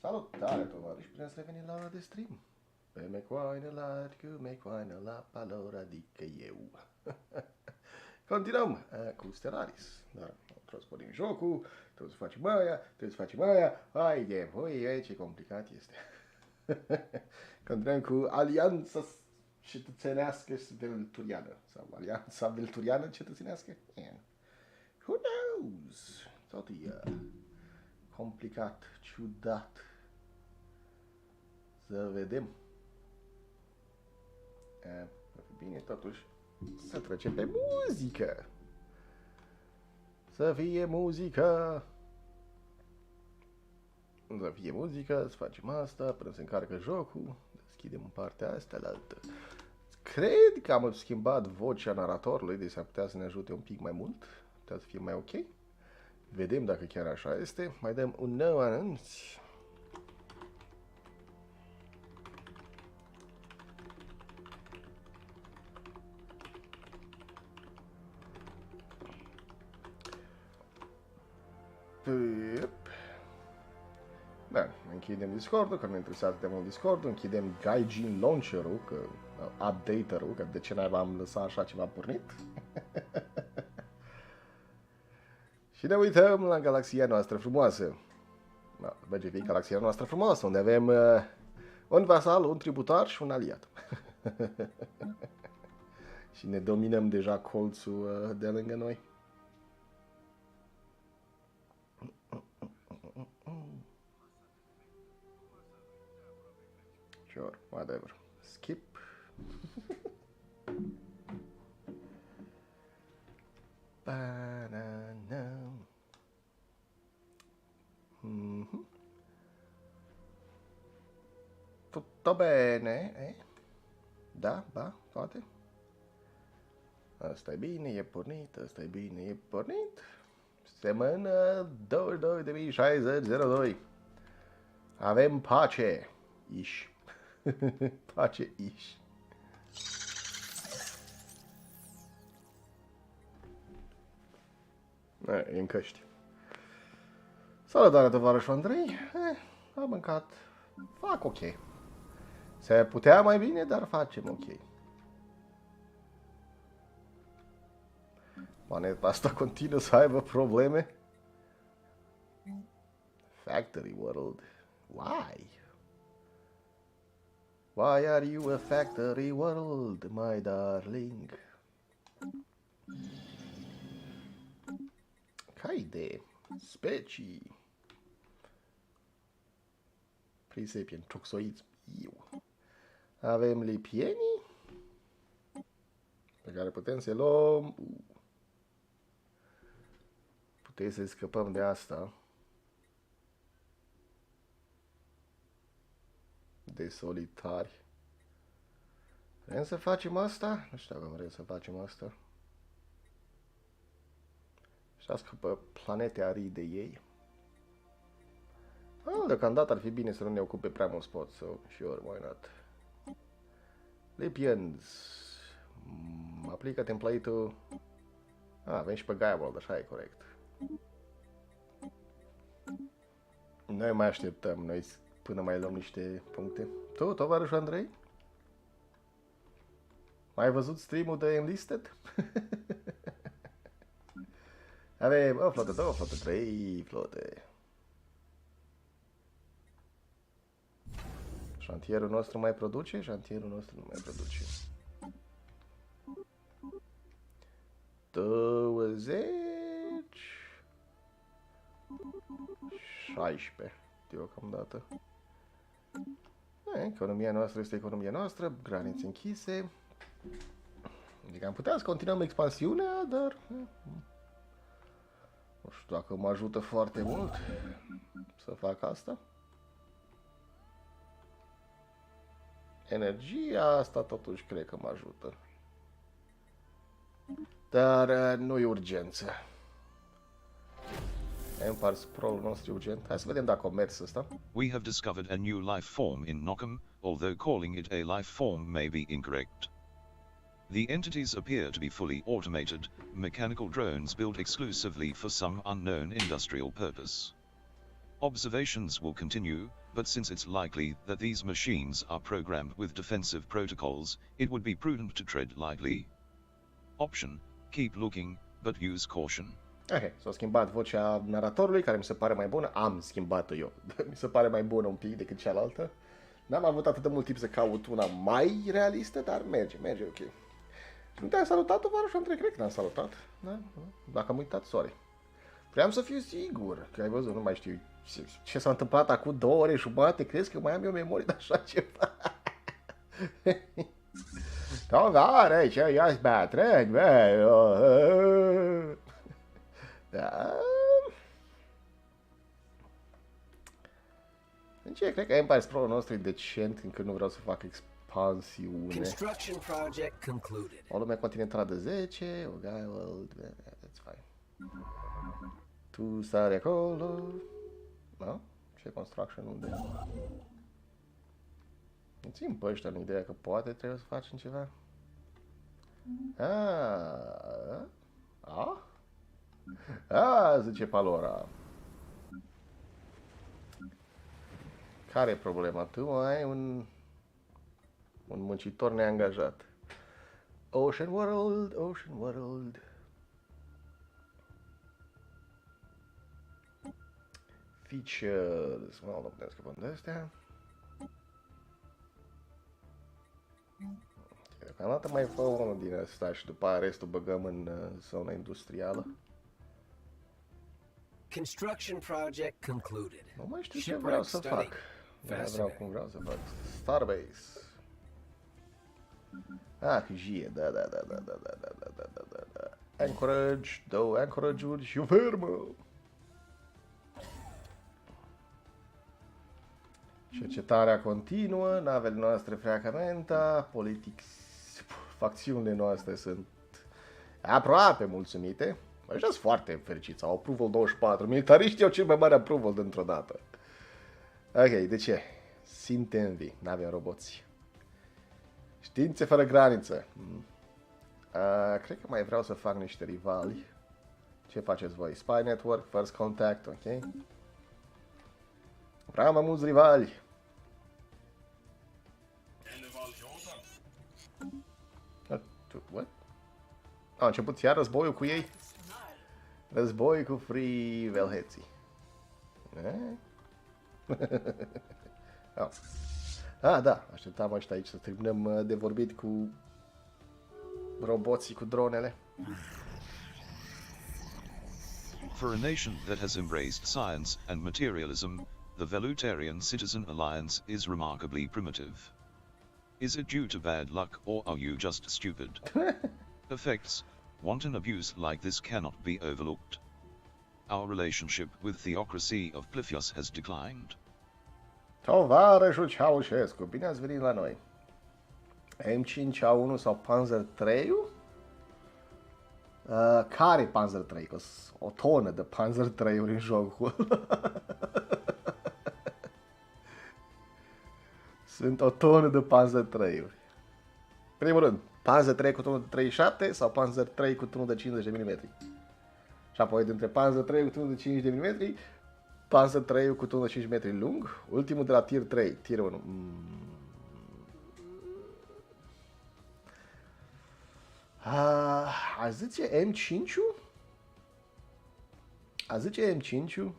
Salutare, tovarăși! Bine ați revenit la ora de stream. Pe mecoaină la Palora, adică eu. Continuăm cu Stellaris. Dar trebuie să punem jocul, trebuie să facem aia, Haide, voi, ce complicat este. Continuăm cu Alianța Cetățenească Velturiană. Sau Alianța Velturiană Cetățenească? Yeah. Who knows? Tot e complicat, ciudat. Să vedem. Va fi bine totuși să trecem pe muzică. Să fie muzică. Să fie muzică, să facem asta până se încarcă jocul. Deschidem în partea asta la altă. Cred că am schimbat vocea naratorului, deci ar putea să ne ajute un pic mai mult. Putea să fie mai ok. Vedem dacă chiar așa este. Mai dăm un nou anunț. Da, închidem Discord-ul, că nu interesează de mult Discord, închidem Gaijin Launcher-ul, că update-ul, că de ce n-ai am lăsat așa ceva pornit. Și ne uităm la galaxia noastră frumoasă. Da, merge fi galaxia noastră frumoasă, unde avem un vasal, un tributar și un aliat. Și ne dominăm deja colțul de lângă noi. Sure, whatever. Skip. Banana. Tutto bene, eh? Da, ba, toate? Asta e bine, e pornit, asta e bine, e pornit. Semână 22.6002. Avem pace. Iși. Pace iși. E în căști. Salutare, tovarășul Andrei. Am mâncat. Fac ok. Se putea mai bine, dar facem ok. Planeta asta continuă să aibă probleme. Factory World. Why? Why are you a factory world, my darling? Haide, specii. Prisapien, toxoids, eu. Avem lipienii pe care putem să luăm. Putem să scăpăm de asta. De solitari. Vrem să facem asta? Nu știu dacă vrem să facem asta. Știați că pe planete aride ei. Deocamdată ar fi bine să nu ne ocupe prea mult spot. So, sure, why not? Lipians. Aplică template-ul. Avem și pe Gaia World, așa e corect. Noi mai așteptăm, noi până mai luăm niște puncte. Tu, tovarășul Andrei? Mai ai văzut stream-ul de Enlisted? Avem o flotă, două flote, trei flote. Șantierul nostru mai produce? Șantierul nostru nu mai produce. 20 16 deocamdată. Economia noastră este economia noastră, granițe închise. Adică am putea să continuăm expansiunea, dar nu știu dacă mă ajută foarte mult să fac asta. Energia asta totuși cred că mă ajută. Dar nu e urgență. Empire Scroll nostru urgent. Hai să vedem dacă o mers ăsta. We have discovered a new life form in Nocum, although calling it a life form may be incorrect. The entities appear to be fully automated, mechanical drones built exclusively for some unknown industrial purpose. Observations will continue, but since it's likely that these machines are programmed with defensive protocols, it would be prudent to tread lightly. Option: keep looking, but use caution. Ok, s-a schimbat vocea naratorului, care mi se pare mai bună. Am schimbat-o eu. Mi se pare mai bună un pic decât cealaltă. N-am avut atât de mult timp să caut una mai realistă, dar merge ok. Nu te-ai salutat, tovarășul Andrei? Cred că n-am salutat. Da? Dacă am uitat, sorry. Vreau să fiu sigur că ai văzut, nu mai știu ce s-a întâmplat acum 2 ore jumate. Crezi că mai am eu memorie de așa ceva? Tovarăș, ia-ți bătrâni, bă. Da. Deci, cred că Empire Scroll-ul nostru e decent, încă nu vreau să fac expansiune. O lume continentală de 10, o guy world, that's fine. Tu sari acolo. Da? Ce construction unde? Îmi țin pe ăștia în ideea că poate trebuie să facem ceva. Zice Palora. Care e problema? Tu ai un muncitor neangajat. Ocean World. Features. Nu putem scăpăm de astea. Deocamdată mai fă unul din ăsta și după aia restul băgăm în zona industrială. Construction project concluded. Nu mai știu ce vreau să fac. Nu vreau cum vreau să fac. Starbase. Hâjie, da. Anchorage, 2 anchorage-uri și o fermă. Cercetarea continuă, navele noastre freacamenta, politics, facțiunile noastre sunt aproape mulțumite. Ăștia sunt foarte fericiți, au approval 24, militariștii au cel mai mare approval dintr-o dată. Ok, de ce? Simt envy, n-avem roboți. Științe fără graniță. Cred că mai vreau să fac niște rivali. Ce faceți voi? Spy Network, First Contact, ok? Vreau mai mulți rivali. What? A început iar războiul cu ei? Război cu Free Velheții. Da, așteptam ăștia aici să terminăm de vorbit cu roboții, cu dronele. For a nation that has embraced science and materialism, the Velutarian Citizen Alliance is remarkably primitive. Is it due to bad luck, or are you just stupid? Effects: wanton abuse like this cannot be overlooked. Our relationship with theocracy of Pliffios has declined. Tovarășul Ceaușescu, bine ați venit la noi. M5A1 sau Panzer 3-ul? Care Panzer 3? Că o tonă de Panzer 3-uri în jocul. Sunt o tonă de Panzer 3-uri. Primul rând, Panzer 3 cu tunul de 37 sau Panzer 3 cu tunul de 50 de mm. Și apoi dintre Panzer 3 cu tunul de 50 de mm, Panzer 3 cu tunul de 5 metri lung, ultimul de la Tier 3, Tier 1. A zice M5-ul? A zice M5-ul?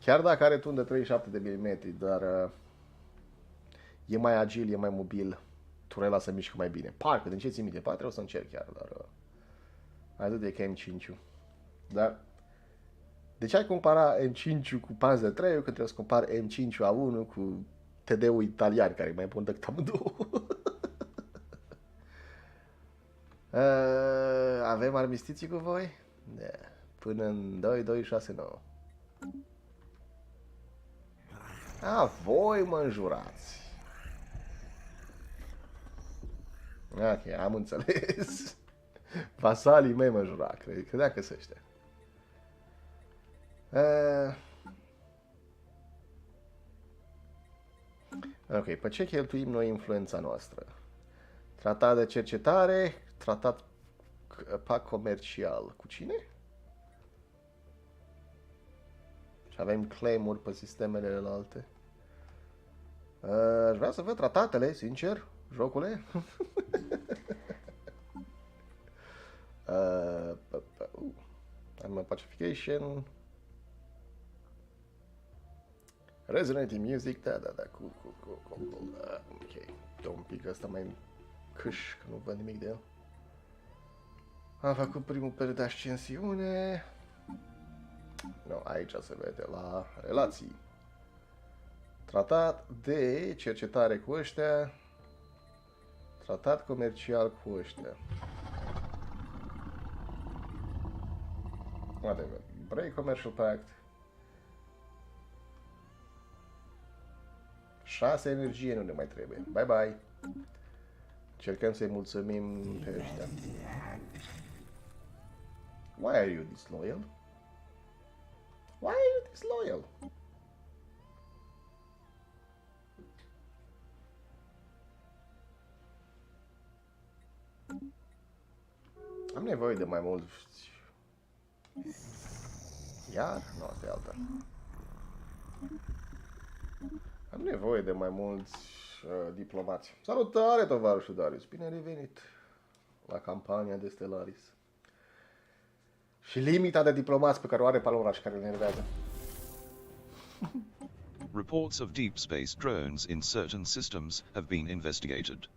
Chiar dacă are tun de 37 de mm, dar e mai agil, e mai mobil, turela se mișcă mai bine. Parcă, din ce țin minte, poate o să încerc chiar, dar a zice că M5-ul. Dar de ce ai compara M5-ul cu Panzer 3 când trebuie să compari M5A1 cu TD-ul italian, care e mai bun decât amândouă? Avem armistiții cu voi? Da. Până în 2269. Voi mă înjurați. Ok, am înțeles. Vasalii mei mă înjura, credeam că se ăștia. Ok, pe ce cheltuim noi influența noastră? Tratat de cercetare, tratat pact comercial. Cu cine? Și avem claim-uri pe sistemele alte. Aș vrea să văd tratatele, sincer, jocule. Pacification. Resonating music, da, cool. Ok, dă un pic ăsta mai câș, că nu văd nimic de el. Am făcut primul period de ascensiune. Nu, aici se vede la relații. Tratat de cercetare cu ăștia. Tratat comercial cu ăștia. Whatever. Break Commercial Pact. 6 energie nu ne mai trebuie. Bye bye. Încercăm să-i mulțumim pe ăștia. Why are you disloyal? Why are you disloyal? Am nevoie de mai mulți. Iar? Nu, asta e alta. Am nevoie de mai mulți diplomați. Salutare, tovarășul Darius! Bine ai revenit la campania de Stellaris. Și limita de diplomați pe care o are Palora și care le nervează. Reports of deep space drones in certain systems have been investigated.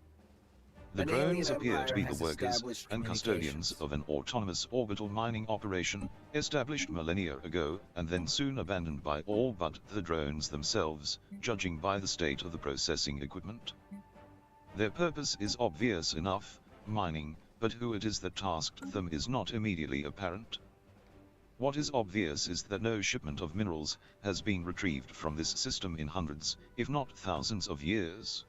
The drones appear to be the workers and custodians of an autonomous orbital mining operation established millennia ago and then soon abandoned by all but the drones themselves, judging by the state of the processing equipment. Their purpose is obvious enough, mining, but who it is that tasked them is not immediately apparent. What is obvious is that no shipment of minerals has been retrieved from this system in hundreds, if not thousands of years.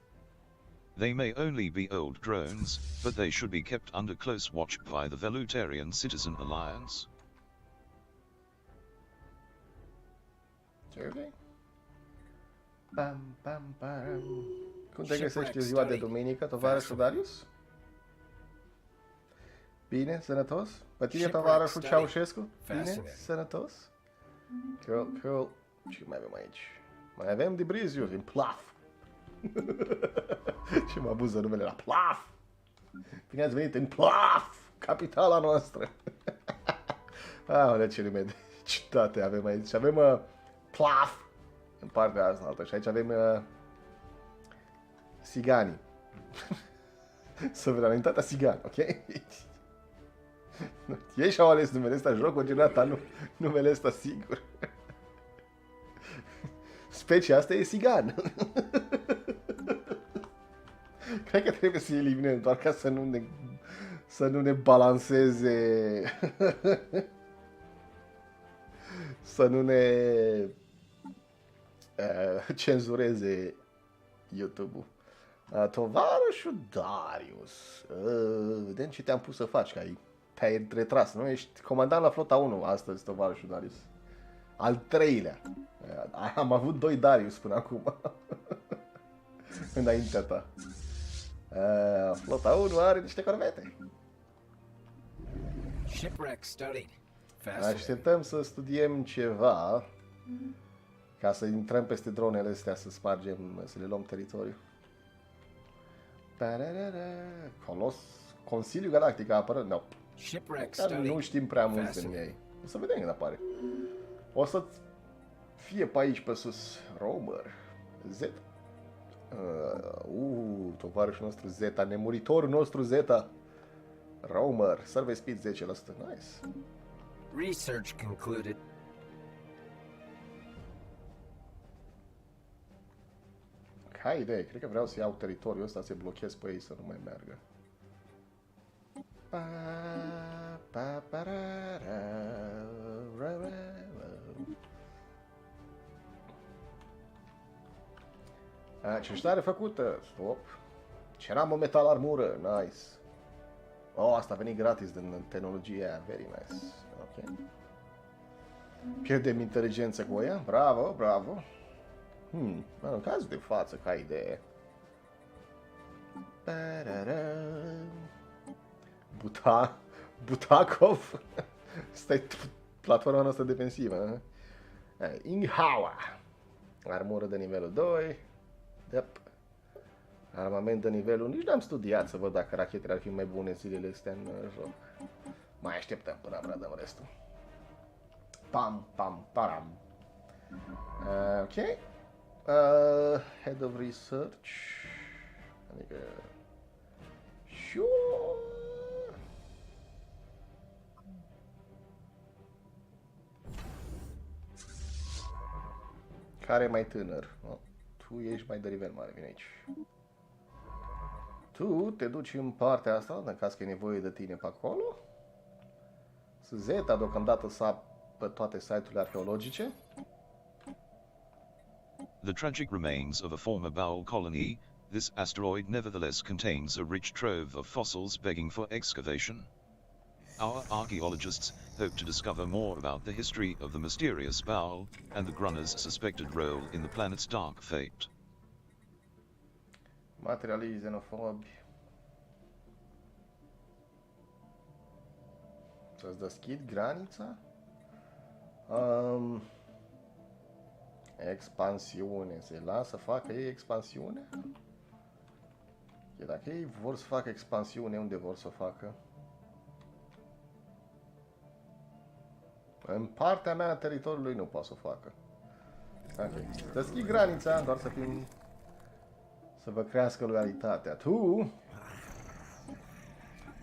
They may only be old drones, but they should be kept under close watch by the Velutarian Citizen Alliance. Okay. Pam, pam, pam. Cum te găsești ziua de duminică, tovarășul Darius? Bine, sănătos? Pe tine, tovarășul Ceaușescu? Bine, sănătos? Cool. Ce mai avem aici? Mai avem de Briziu, din Plaf. Ce mă abuză numele la Plaf. Bine ați venit în Plaf, capitala noastră. Aolea, ce nume de citate avem aici. Avem Plaf în partea asta altă și aici avem Sigani. Suveranitatea Sigani, ok? Ei și-au ales numele ăsta, jocul generat, nu numele ăsta sigur. Specia asta e Sigan. Cred că trebuie să eliminăm doar ca să nu ne balanceze, să nu ne cenzureze YouTube-ul. Tovarășul Darius, vedem ce te-am pus să faci, că te-ai retras, nu? Ești comandant la flota 1 astăzi, tovarășul Darius. Al treilea. Am avut 2 Darius până acum. Înaintea ta. Flota 1 are niște corvete. Așteptăm să studiem ceva ca să intrăm peste dronele astea, să spargem, să le luăm teritoriu. Consiliul Galactic a apărut? No. Nu știm prea mulți din ei. O să vedem când apare. O să fie pe aici pe sus. Romer. Z. Tovarășul nostru Zeta, nemuritorul nostru Zeta. Romer. Survey speed 10%. Nice. Research concluded. Ca idee, cred că vreau să iau teritoriul ăsta, să-i blochez pe ei să nu mai meargă. Cercetare făcută. Stop. Ceram o metal armură. Nice. Oh, asta a venit gratis din tehnologia aia. Very nice. Ok. Pierdem inteligență cu ea. Bravo, bravo. În cazul de față, ca idee. Butakov. Stai platforma noastră defensivă. Inghaua. Armură de nivelul 2. Yep. Armament de nivelul, nici n-am studiat să văd dacă rachetele ar fi mai bune zilele astea în joc. Mai așteptăm până dăm restul. Pam, pam, param. Ok. Head of Research. Adică... Sure. Care e mai tânăr? Oh, tu ești mai de nivel mare, vine aici. Tu te duci în partea asta, în caz că e nevoie de tine pe acolo. Zeta deocamdată s-a pe toate site-urile arheologice. The tragic remains of a former MWAL colony, this asteroid nevertheless contains a rich trove of fossils begging for excavation. Our archaeologists hope to discover more about the history of the mysterious MWAL, and the Grunner's suspected role in the planet's dark fate. Materialiști xenofobi. Să-ți deschid granița? Expansiune. Se lasă să facă ei expansiune? Dacă ei vor să facă expansiune, unde vor să o facă? În partea mea a teritoriului nu pot să o facă. Ok. Deschid granița, doar să fim... Să vă crească loialitatea. Tu...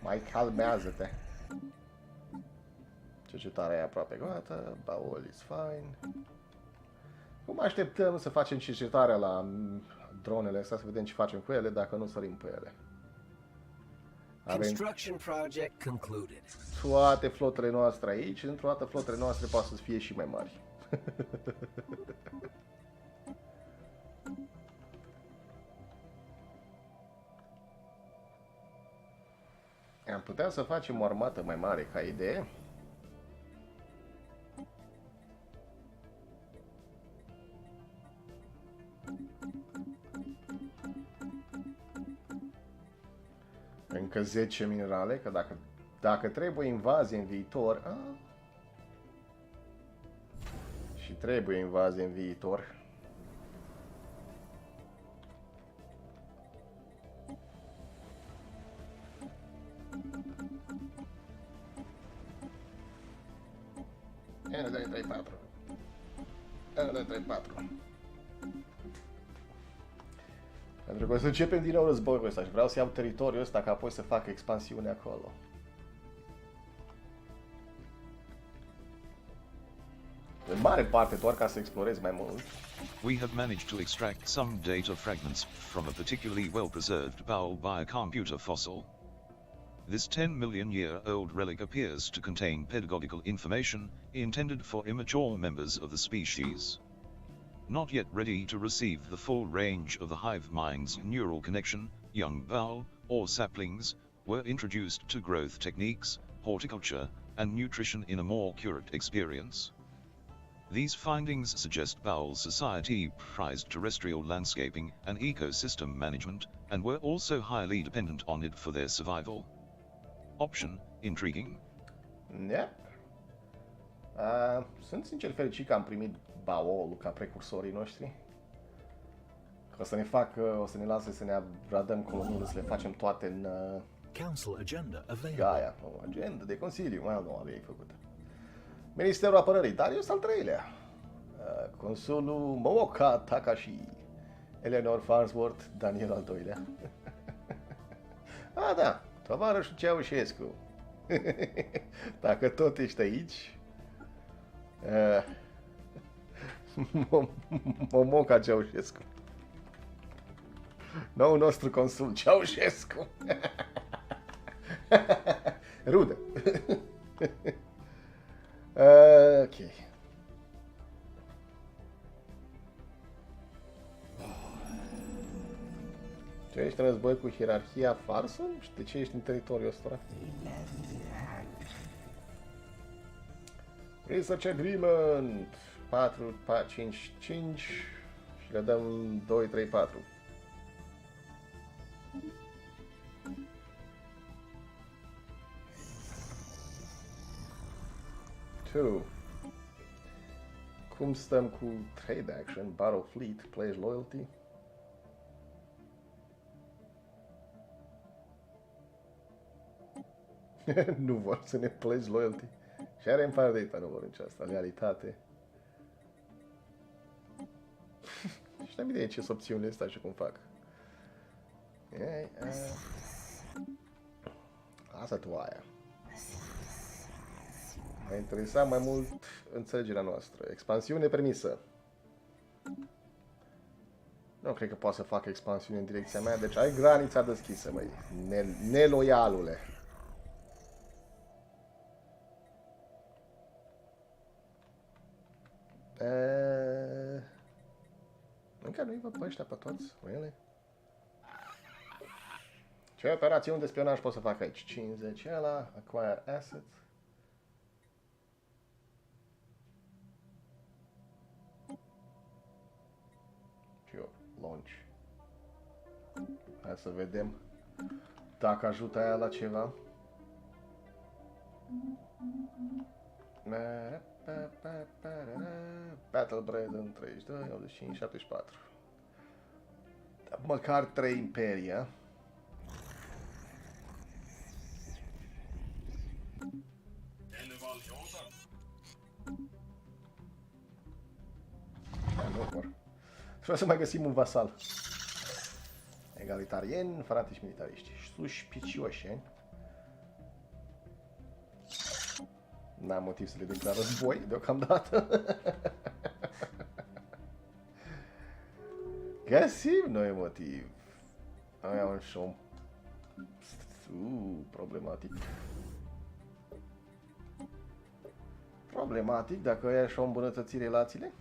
Mai calmează-te. Cercetarea e aproape gata. Baul is fine. Cum așteptăm să facem cercetarea la dronele astea, să vedem ce facem cu ele, dacă nu sărim pe ele. Construction project concluded. Toate flotele noastre aici, într-o dată flotele noastre poate să fie și mai mari. Am putea să facem o armată mai mare ca idee. Încă 10 minerale, că dacă trebuie invazie în viitor... Și trebuie invazie în viitor. Ene 2, 3, 4. Ene 2, 3, 4. Pentru că o să începem din nou războiul ăsta și vreau să iau teritoriul ăsta ca apoi să fac expansiune acolo. În mare parte doar ca să explorez mai mult. We have managed to extract some data fragments from a particularly well-preserved MWAL by a computer fossil. This 10 million year old relic appears to contain pedagogical information intended for immature members of the species. Not yet ready to receive the full range of the hive mind's neural connection, young MWAL, or saplings, were introduced to growth techniques, horticulture, and nutrition in a more accurate experience. These findings suggest MWAL society prized terrestrial landscaping and ecosystem management, and were also highly dependent on it for their survival. Option, intriguing. Yep. Sunt sincer fericit că am primit MWAL ca precursorii noștri. Că o să ne lase să ne radăm coloniile, să le facem toate în Council agenda available. Gaia, o agenda de Consiliu, mai nu aveai făcut. Ministerul Apărării, Darius al III-lea. Consulul Mooka Takashi, Eleanor Farnsworth, Daniel al II-lea. Da, tovarășul Ceaușescu. Dacă tot ești aici... Momoca Ceaușescu. Nou nostru consul Ceaușescu. Rudă. Ok. Tu ești în război cu hierarhia farsă? Și de ce ești în teritoriul ăsta? Research Agreement 4, 5, 5 și le dăm 2, 3, 4. Cum stăm cu Trade Action, Battle Fleet, Pledge Loyalty? Nu vor să ne pledge loyalty. Și are în data, nu vor nici asta, realitate. Și n-am idee ce sunt opțiunile astea și cum fac. Asta tu aia. M-a interesat mai mult înțelegerea noastră. Expansiune permisă. Nu cred că poate să facă expansiune în direcția mea, deci ai granița deschisă, măi. Neloialule. Încă nu-i văd pe ăștia pe toți, really? Ce operațiuni de spionaj pot să fac aici? 50 ăla, acquire assets. Launch. Hai să vedem dacă ajută aia la ceva. Battle Bread în 32, 85, 74. Măcar 3 imperia. Nu vor. Trebuie să mai găsim un vasal. Egalitarieni, fanatici militariști. Suspicioși. N-am motiv să le declar război deocamdată. Găsim noi motiv. Aia un show. Problematic. Problematic dacă aia și-o îmbunătăți relațiile.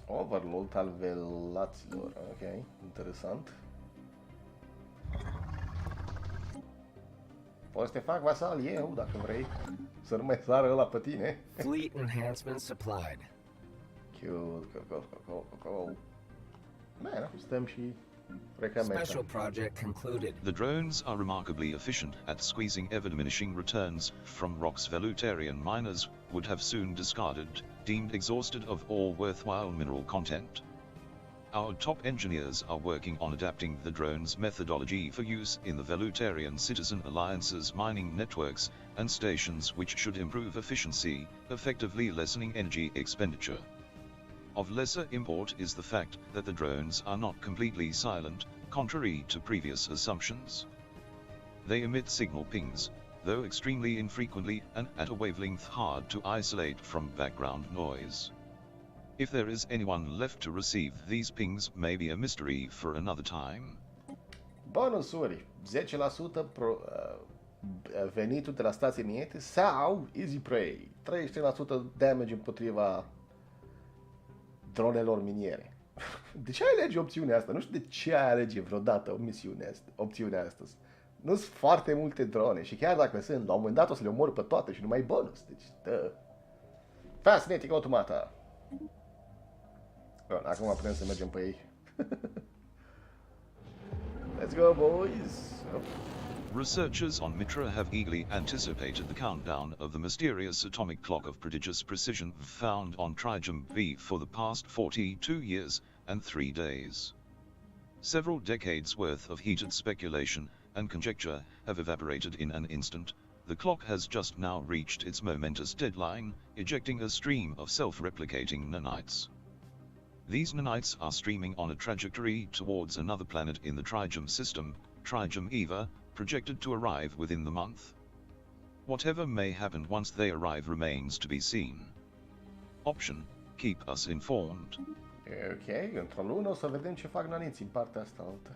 Overload al velaților, ok, interesant. Poți să te fac vasal eu, dacă vrei, să nu mai sară ăla pe tine. Fleet enhancement supplied. Cool. Man, stăm și reclamăm. Special project concluded. The drones are remarkably efficient at squeezing ever-diminishing returns from rocks Velutarian miners would have soon discarded, deemed exhausted of all worthwhile mineral content. Our top engineers are working on adapting the drone's methodology for use in the Velutarian Citizen Alliance's mining networks and stations, which should improve efficiency, effectively lessening energy expenditure. Of lesser import is the fact that the drones are not completely silent, contrary to previous assumptions. They emit signal pings, though extremely infrequently and at a wavelength hard to isolate from background noise. If there is anyone left to receive these pings may be a mystery for another time. Bonusuri, 10% venitul de la stații miniere sau Easy Prey, 33% damage împotriva dronelor miniere. De ce ai alege opțiunea asta? Nu știu de ce ai alege vreodată opțiunea asta. Nu sunt foarte multe drone și chiar dacă sunt, la un moment dat o să le omor pe toate și numai bonus. Deci, Fascinating Automata. Bun, acum putem să mergem pe ei. Let's go, boys! Researchers on Mitra have eagerly anticipated the countdown of the mysterious atomic clock of prodigious precision found on Trigon B for the past 42 years and 3 days. Several decades worth of heated speculation and conjecture have evaporated in an instant. The clock has just now reached its momentous deadline, ejecting a stream of self-replicating nanites. These nanites are streaming on a trajectory towards another planet in the Trigon system, Trigon Eva, projected to arrive within the month. Whatever may happen once they arrive remains to be seen. Option: keep us informed. Ok, într-o lună o să vedem ce fac naniții în partea asta altă.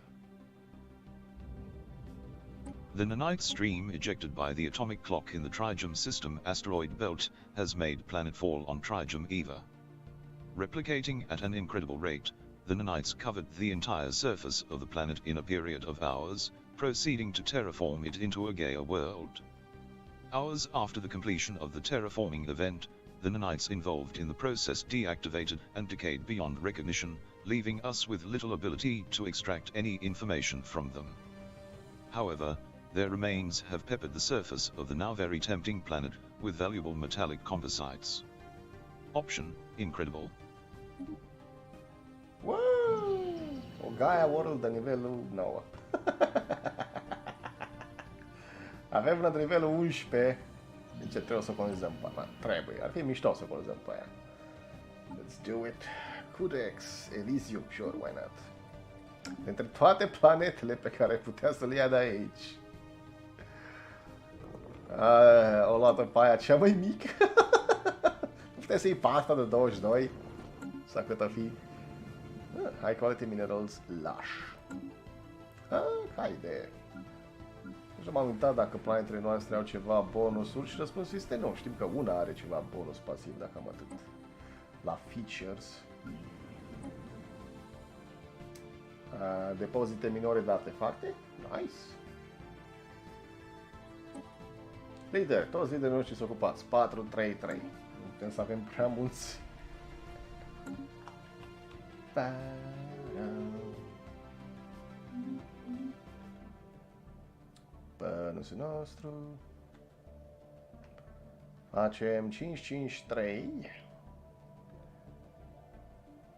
The nanite stream ejected by the atomic clock in the Trigon system asteroid belt has made planetfall on Trigon Eva. Replicating at an incredible rate, the nanites covered the entire surface of the planet in a period of hours, proceeding to terraform it into a gaia world. Hours after the completion of the terraforming event, the nanites involved in the process deactivated and decayed beyond recognition, leaving us with little ability to extract any information from them. However, their remains have peppered the surface of the now very tempting planet with valuable metallic composites. Option: incredible. Wow! O Gaia World de nivelul 9. Avem la nivelul 11. De ce trebuie să colonizăm pe aia? Trebuie. Ar fi mișto să colonizăm pe aia. Let's do it. Codex, Elysium, sure, why not? Dintre toate planetele pe care putea să le ia de aici. O luat pe aia cea mai mică. Puteai să iei pe asta de 22. Sau cât ar fi. High quality minerals lush. Ca idee. Și m-am uitat dacă planetele noastre au ceva bonusuri și răspunsul este nu. Știm că una are ceva bonus pasiv, dacă am atât. La features. Depozite minore de artefacte. Nice. Lider. Toți liderii noștri sunt ocupați. 4-3-3. Nu putem să avem prea mulți. Bănusul nostru. Facem 5-5-3.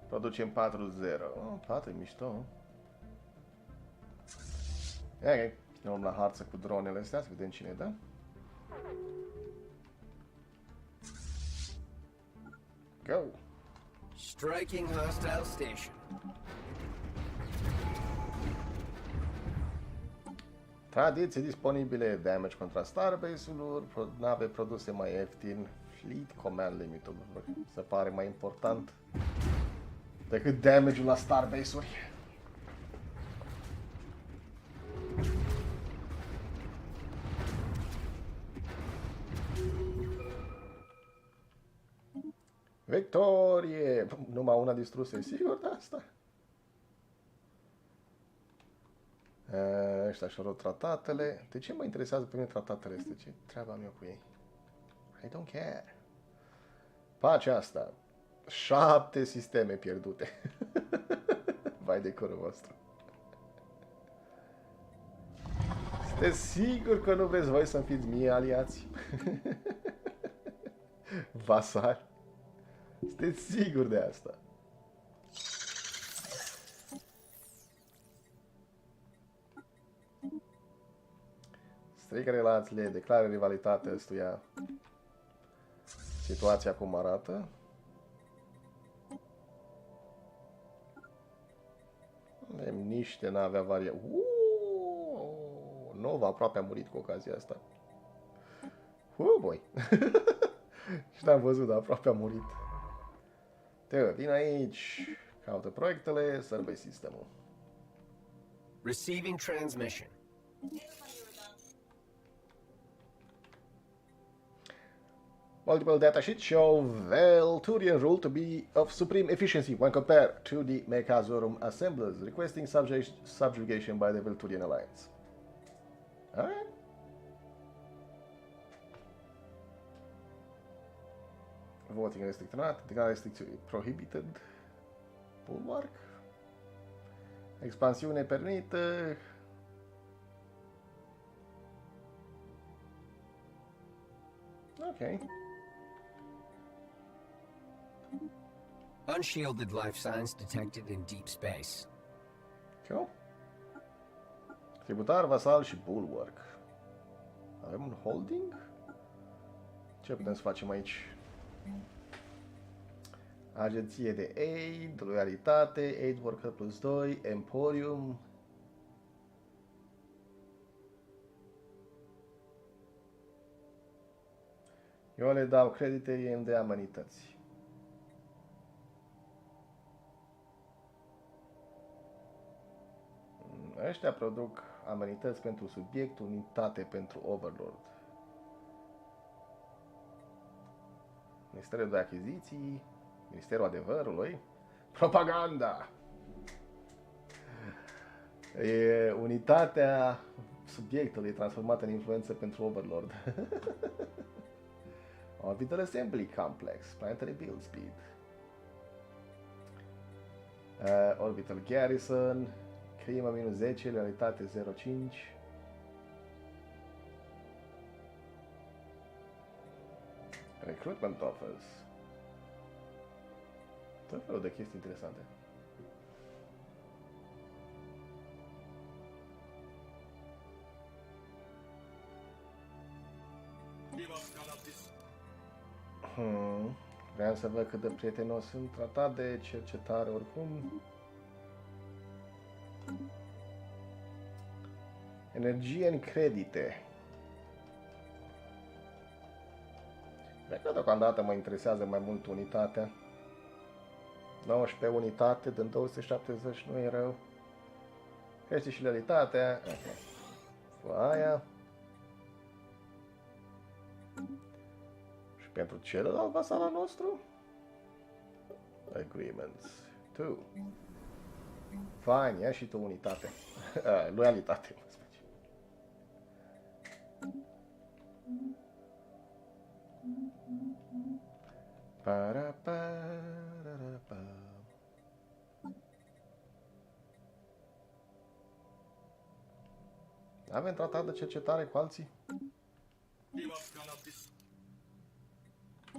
Producem 4-0. 4 e mișto. Ok. Ne luăm la harță cu dronele astea, să vedem cine dă. Go! Striking hostile station. Tradiții disponibile, damage contra starbase-uri, nave produse mai ieftin, fleet command limit-ul, se pare mai important decât damage-ul la starbase-uri. Victorie! Numai una distrusă, e sigur de asta? Ăștia și-au luat tratatele. De ce mă interesează pe mine tratatele astea? Ce treaba am eu cu ei? I don't care. Pacea asta. 7 sisteme pierdute. Vai de curul vostru. Sunteți sigur că nu vreți voi să-mi fiți mie aliați? Vasali? Sunteți sigur de asta? Strică relațiile, declară rivalitate ăstuia. Situația cum arată. Avem niște nave avarie. Nova aproape a murit cu ocazia asta. Boy. Și n-am văzut, dar aproape a murit. Te vin aici, caută proiectele, survey sistemul. Receiving transmission. Multiple datasheets show Velturian rule to be of supreme efficiency when compared to the Mechazorum assemblers, requesting subjugation by the Velturian Alliance. Alright. Voting restricționat, declarare restricțiuni prohibited. Bulwark. Expansiune permitită. Ok. Unshielded life signs detected in deep space. Cool. Tributar, vasal și bulwark. Avem un holding? Ce putem să facem aici? Agenție de aid, loialitate, aid worker plus 2, emporium. Eu le dau credite de amenități. Ăștia produc amenități pentru subiect, unitate pentru overlord. Ministerul de achiziții, Ministerul adevărului, propaganda. E unitatea subiectului transformată în influență pentru overlord. Orbital assembly complex, planetary build speed. Orbital garrison, crimă minus 10, realitate 0,5. Recruitment offers. Tot felul de chestii interesante. Vreau să văd cât de prietenos sunt. Tratat de cercetare oricum. Energie în credite. Cred că deocamdată mă interesează mai mult unitatea. 19 unitate din 270 nu e rău. Crește și realitatea. Foaia. Și pentru celălalt vasal al nostru? Agreements. 2. Fine, ia și tu unitate. Loialitate, mă spune. Avem tratat de cercetare cu alții?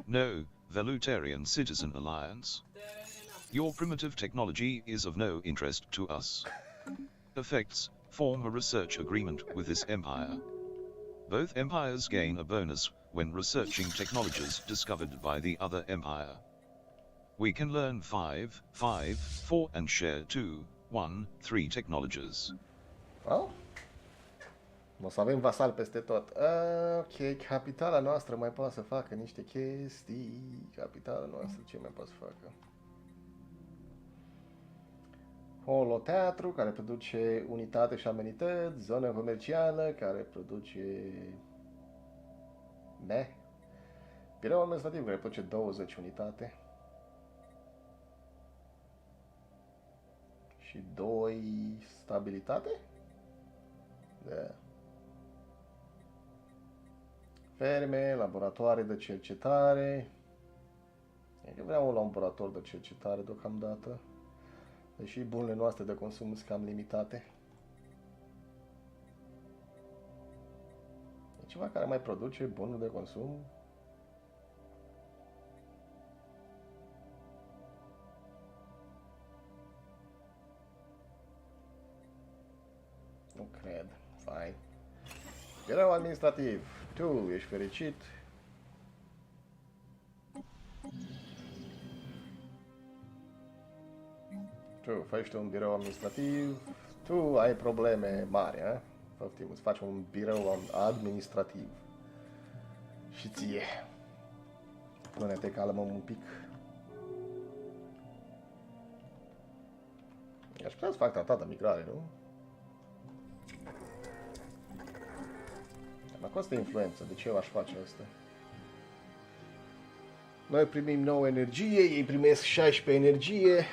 No, Velutarian Citizen Alliance. Your primitive technology is of no interest to us. Effects: form a research agreement with this empire. Both empires gain a bonus when researching technologies discovered by the other empire. We can learn 5, 4 and share 2, 1, 3 technologies. Oh? O să avem vasal peste tot. Ok, capitala noastră mai poate să facă niște chestii. Capitala noastră ce mai poate să facă? Holoteatru, care produce unitate și amenități. Zonă comercială, care produce... Birou administrativ, care produce 20 unitate. Și 2 stabilitate? Da. Ferme, laboratoare de cercetare. Eu vreau un laborator de cercetare deocamdată. Deși bunurile noastre de consum sunt cam limitate. E ceva care mai produce bunuri de consum? Nu cred. Fine. Birou administrativ. Tu ești fericit. Tu faci un birou administrativ. Tu ai probleme mari, a? Poftim, îți faci un birou administrativ. Și ție. Până te calmăm un pic. Aș putea să fac tratat de migrare, nu? Mă costă influență, de ce eu aș face asta? Noi primim 9 energie, ei primesc 16 energie.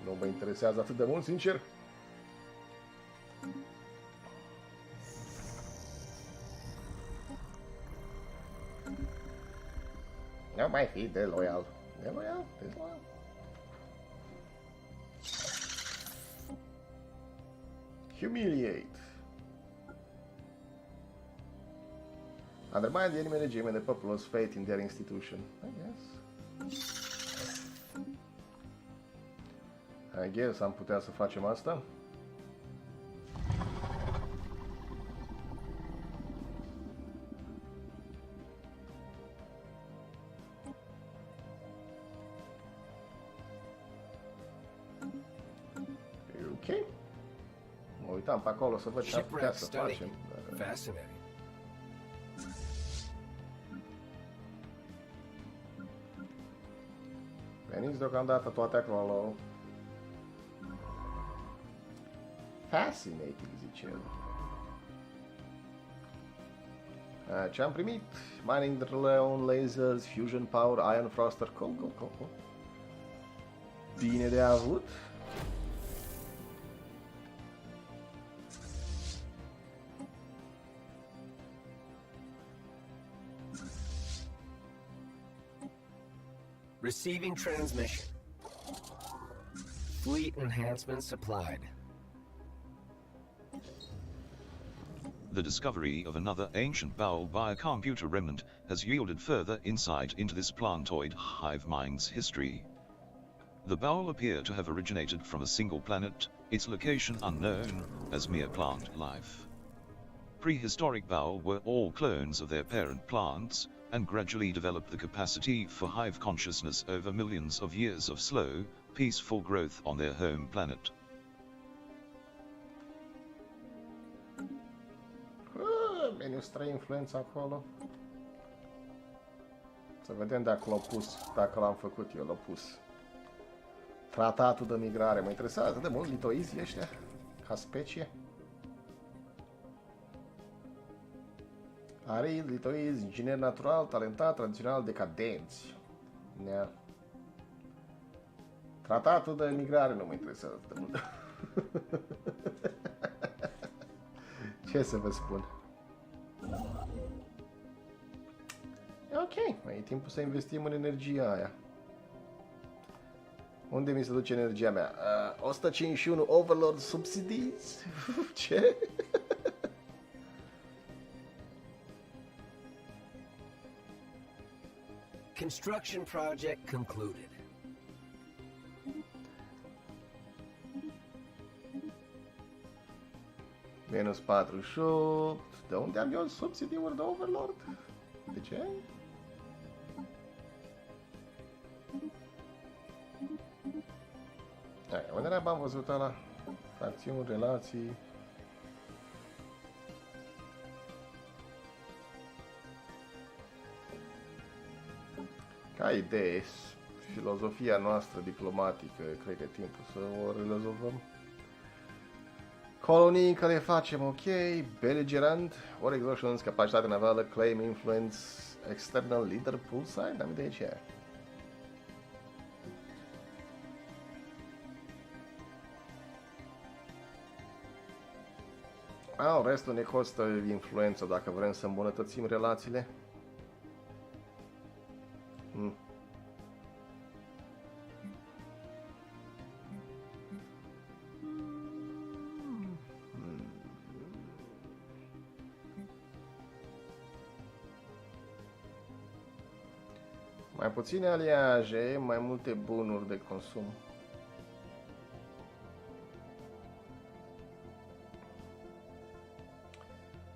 Nu mă interesează atât de mult, sincer. Nu mai fi deloial. Deloial? Deloial? Humiliate. Undermine the enemy regime and the populace faith in their institution. I guess am putea să facem asta. Ok. Mă uitam pe acolo să văd ce am putea să facem. Fascinating. Veniți deocamdată toate acolo. Fascinating, zice el. Ce am primit? Mining Drone, Lasers, Fusion Power, Iron Froster. Cool. Bine de avut. Receiving transmission. Fleet enhancement supplied. The discovery of another ancient bowel by a computer remnant has yielded further insight into this plantoid hive mind's history. The bowel appear to have originated from a single planet, its location unknown, as mere plant life. Prehistoric bowel were all clones of their parent plants, and gradually developed the capacity for hive consciousness over millions of years of slow, peaceful growth on their home planet. Meniu 3 influența acolo. Să vedem dacă l-au pus, dacă l-am făcut eu, l-au pus. Tratatul de migrare, mă interesează atât de mult litoizii ăștia, ca specie. Arid, litoizi, inginer natural, talentat, tradițional, decadenți. Nea. Tratatul de migrare nu mă interesează atât de mult. Ce să vă spun? Ok, e timpul să investim în energia aia. Unde mi se duce energia mea? 151 Overlord Subsidies? Ce? Construction project concluded. Minus 48. De unde am eu subsidiuri de Overlord? De ce? Hai, unde n-am am văzut ăla? Fracțiuni, relații. Ca idee, filozofia noastră diplomatică, cred că e timpul să o rezolvăm. Colonii care le facem, ok, belligerant, or exhaustions, capacitate navală, claim, influence, external leader, pulsar, n-am idee ce e. Restul ne costă influență dacă vrem să îmbunătățim relațiile. Mai puține aliaje, mai multe bunuri de consum.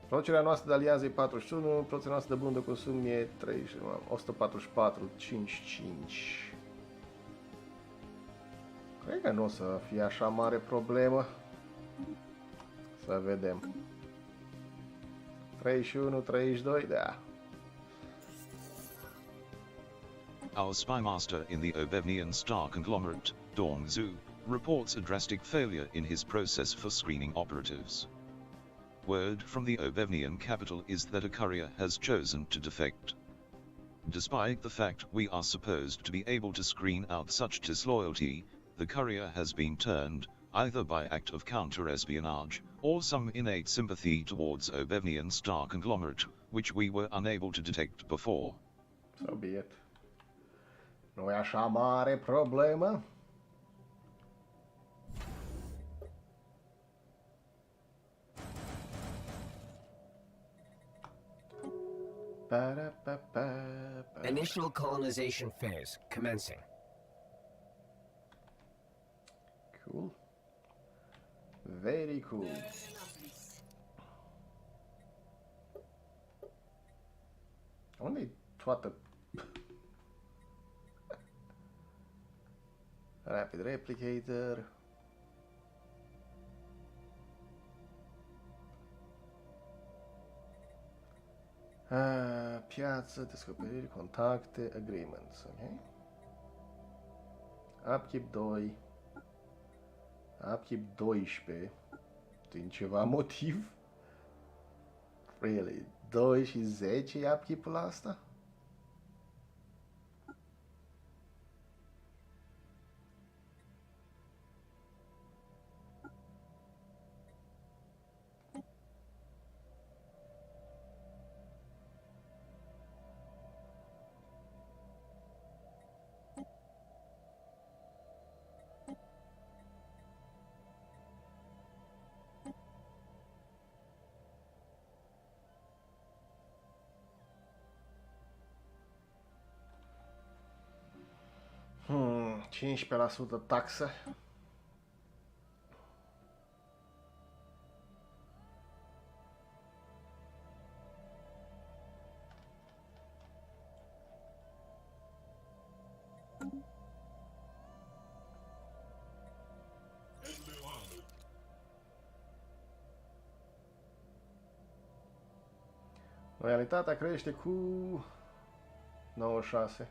Producerea noastră de aliaze e 41, producerea noastră de bunuri de consum e 144, 55. Cred că nu o să fie așa mare problemă. Să vedem. 31, 32, da. Our spy master in the Obevnian star conglomerate, Dong Zhu, reports a drastic failure in his process for screening operatives. Word from the Obevnian capital is that a courier has chosen to defect. Despite the fact we are supposed to be able to screen out such disloyalty, the courier has been turned, either by act of counter-espionage, or some innate sympathy towards Obevnian star conglomerate, which we were unable to detect before. So be it. Nu e așa mare problemă? Initial colonization phase commencing. Cool. Very cool. Unde-i toată... Rapid Replicator. Piață, descoperiri, contacte, agreements, ok? Upkeep 2. Upkeep 12. Din ceva motiv? Really? 2 și 10 e upkeep-ul asta? 15% taxă. Loialitatea crește cu 96.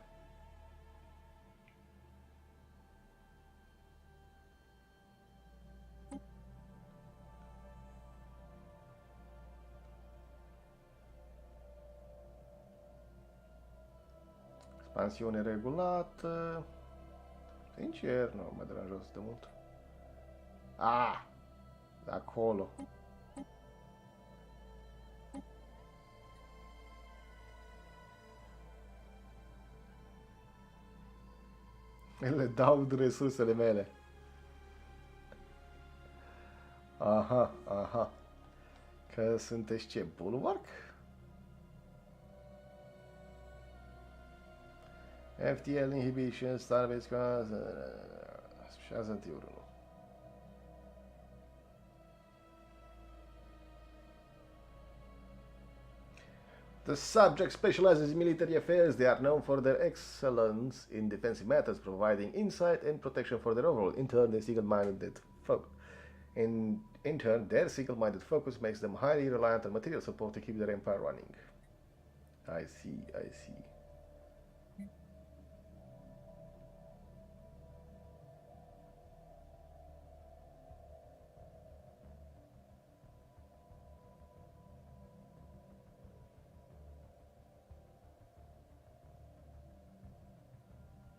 Expansiune regulată. Sincer, nu mă deranjează de mult. De acolo. Le dau resursele mele. Aha. Că sunteți ce? Bulwark? FTL inhibition, starbase cause... 61. The subject specializes in military affairs. They are known for their excellence in defensive matters, providing insight and protection for their overall. In turn, their single-minded focus makes them highly reliant on material support to keep their empire running. I see.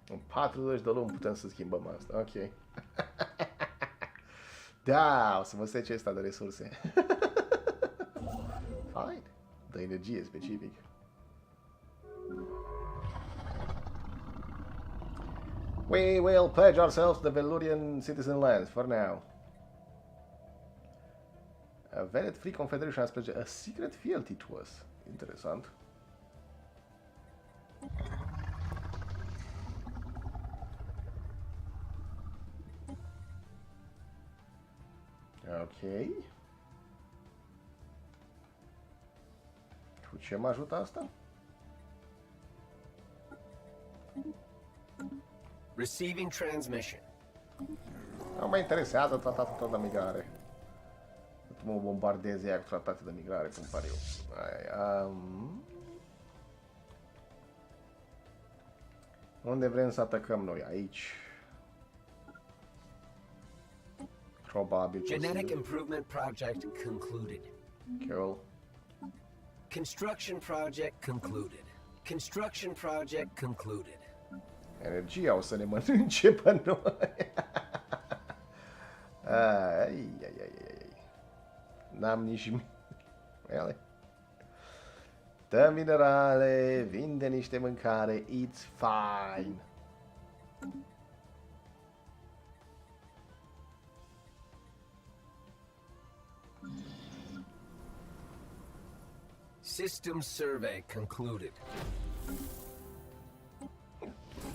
În 40 de luni putem să schimbăm asta. Ok. Da, o să vă sece ăsta de resurse. Fine. De energie specific. We will pledge ourselves to the Velurian citizen lands for now. A Venet Free Confederation has pledged a secret fealty to us. Interesant. Ok. Cu ce mă ajută asta? Receiving transmission. Nu mă interesează tratatul de migrare. Mă bombardeze ea cu tratate de migrare, cum pare eu. Unde vrem să atacăm noi? Aici. Probabil. Genetic improvement project concluded. Cool. Construction project concluded. Construction project concluded. Energia o să ne mănânce pe noi. Ai. N-am nici... Ele. Dă minerale, vinde niște mâncare, it's fine. System survey concluded.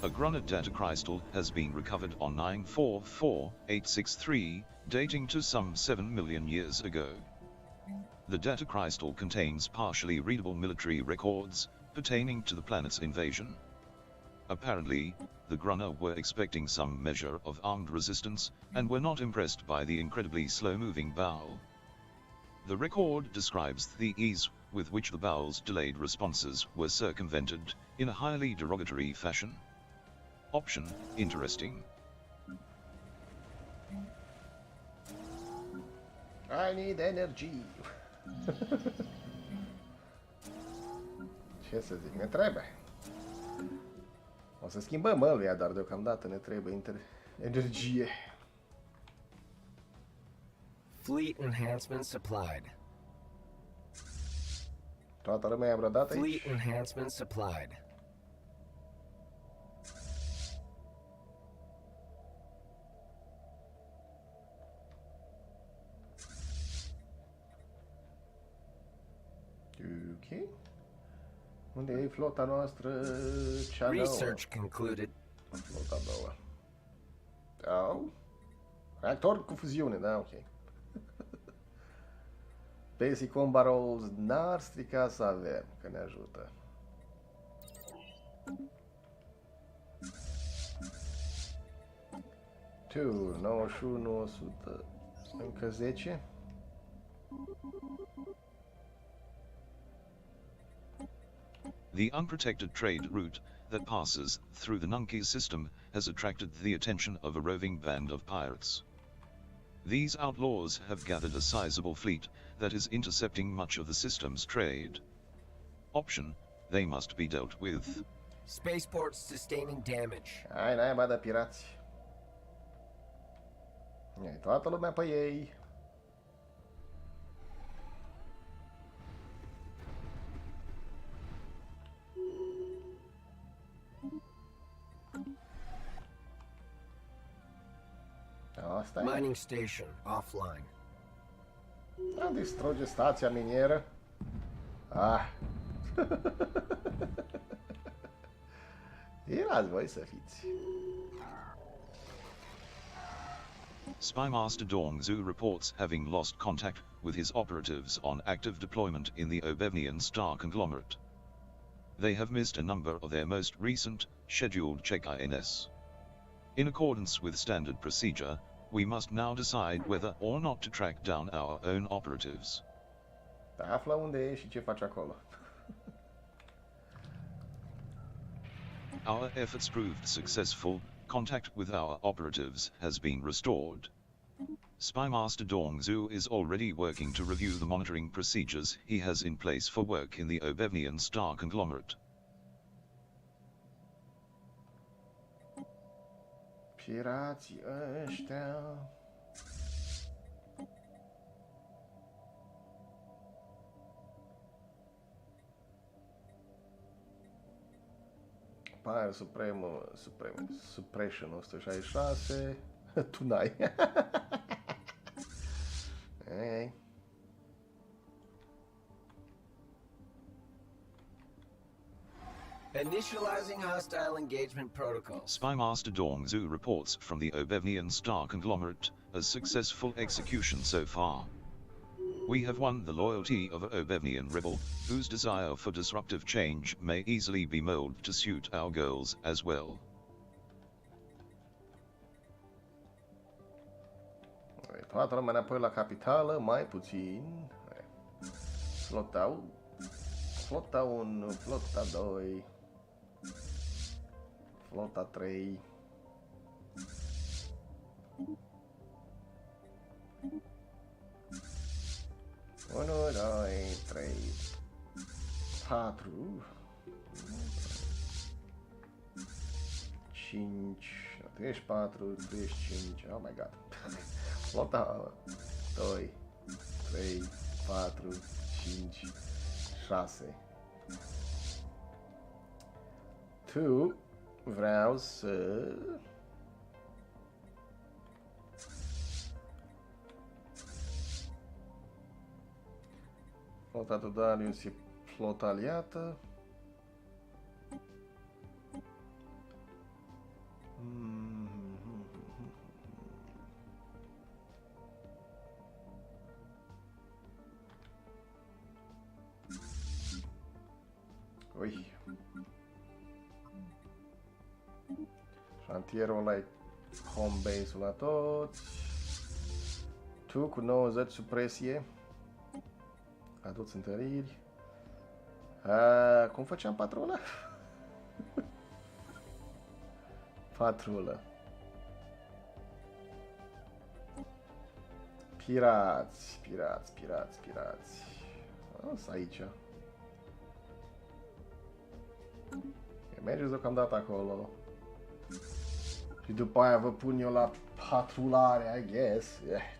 A Grunner data crystal has been recovered on 944-863, dating to some 7 million years ago. The data crystal contains partially readable military records pertaining to the planet's invasion. Apparently, the Grunner were expecting some measure of armed resistance, and were not impressed by the incredibly slow-moving BWAL. The record describes the ease with which the BWAL's delayed responses were circumvented, in a highly derogatory fashion. Option, interesting. I need energy. Ce să zic, ne trebuie. O să schimbăm ăluia, dar deocamdată ne trebuie energie. Fleet enhancement supplied. Toată lumea e abradat aici? Fleet enhancement supplied. Ok. Unde e flota noastră? Cea nouă? Research concluded. Flota a doua. Au. Reactor cu fuziune, da, ok. Basic combat rolls n-ar strica să avem, că ne ajută. Tu, 91, 100, încă 10. The unprotected trade route that passes through the Nunki system has attracted the attention of a roving band of pirates. These outlaws have gathered a sizable fleet that is intercepting much of the system's trade. Option: they must be dealt with. Spaceports sustaining damage. Hai, naiba de pirați. E toată lumea pe ei. Asta e. Mining station offline. Da, distruge stația minieră. Ah. Erați voi să fiți. Spymaster Dongzu reports having lost contact with his operatives on active deployment in the Obevnian star conglomerate. They have missed a number of their most recent, scheduled check-ins. In accordance with standard procedure, we must now decide whether or not to track down our own operatives. Află unde e și ce faci acolo. Our efforts proved successful. Contact with our operatives has been restored. Spymaster Dongzu is already working to review the monitoring procedures he has in place for work in the Obevnian star conglomerate. Pirații ăștia. Fire Suppression 166. Tu n-ai. Ei. Initializing hostile engagement protocols. Spymaster Dongzu reports from the Obevnian star conglomerate a successful execution so far. We have won the loyalty of an Obevnian rebel, whose desire for disruptive change may easily be molded to suit our goals as well. Toată lumea înapoi la capitală, mai puțin. Flota 1, flota 2, flota 3. Unu, 2, 3, 4, 5, 34, 35, oh my god. Flota 2, 3, 4, 5, 6. Tu vreau să... Flota Dodanius e flota aliată. Ui. Șantierul ăla e home base-ul la toți. Tu cu 90 supresie. Aduți întăriri. Cum făceam patrulă? Patrulă. Pirați. Asta aici. Mergeți deocamdată acolo. Și după aia vă pun eu la patrulare, I guess.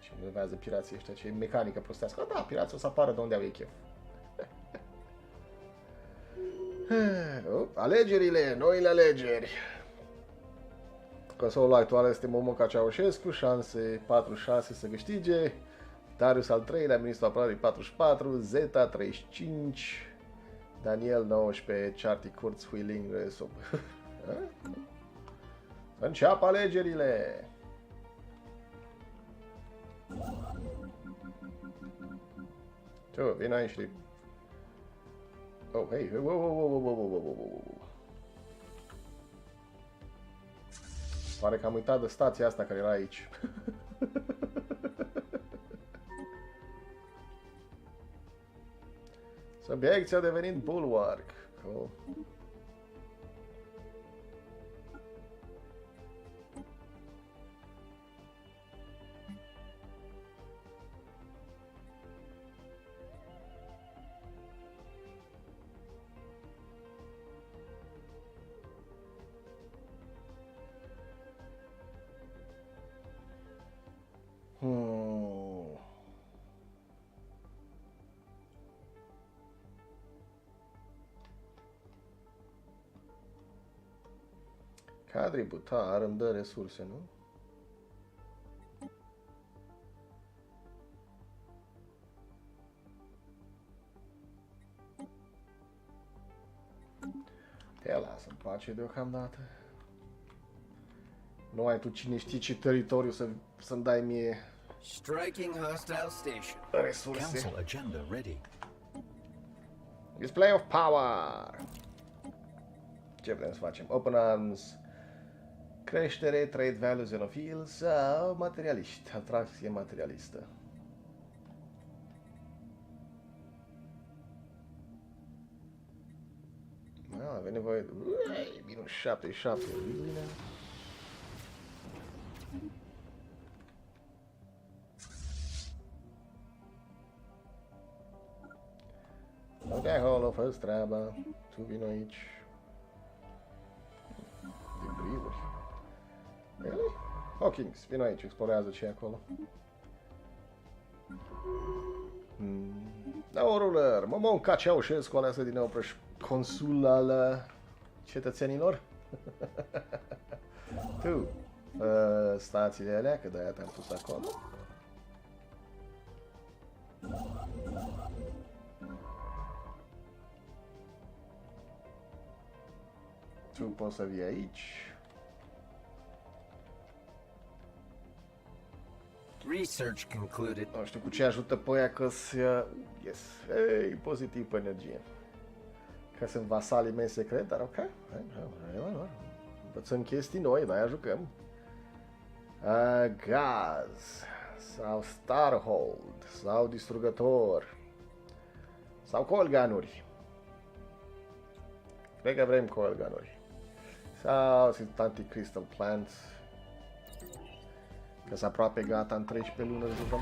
Ce nervează pirații ăștia, ce mecanică prostească. Da, pirații o să apară de unde au ei chef. Alegerile, noile alegeri. Consolul actual este Momoca Ceaușescu, șanse 46 să câștige. Darius al III-lea, ministru apărării 44, Zeta 35, Daniel 19, Charty Kurz, Huiling, Înceapă alegerile! Tu, vin aici și... Oh, hei, wow. Pare că am uitat de stația asta care era aici. Subiecția a devenit bulwark. Cool. Cadributar îmi dă resurse, nu? Te lasă-mi pace deocamdată. Nu ai tu cine știe ce teritoriu să-mi dai mie Striking hostile station. resurse. Council agenda ready. Display of power. Ce vrem să facem? Open arms. Creștere, trade value, xenofil sau materialiști. Atracție materialistă. Avem nevoie de... minus 77. Bine. Ok, acolo, fă-ți treaba. Tu vino aici. Debriuri. Really? Hawkins, vino aici, explorează ce e acolo. No ruler, Momonca Ceaușescu aleasă din nou consul al cetățenilor. Tu, stațiile alea, că de-aia te-am pus acolo. Tu poți să vii aici. Research concluded. Nu știu cu ce ajută pe aia că-s... yes, hey, pozitiv pe energie. Că sunt vasalii mei secret, dar ok. Hai. Învățăm chestii noi, de-aia jucăm. Gaz. Sau Starhold. Sau distrugător. Sau coilgunuri. Cred că vrem coilgunuri. Sau sunt anti-crystal plants. Că s aproape gata în 13 luni jucăm.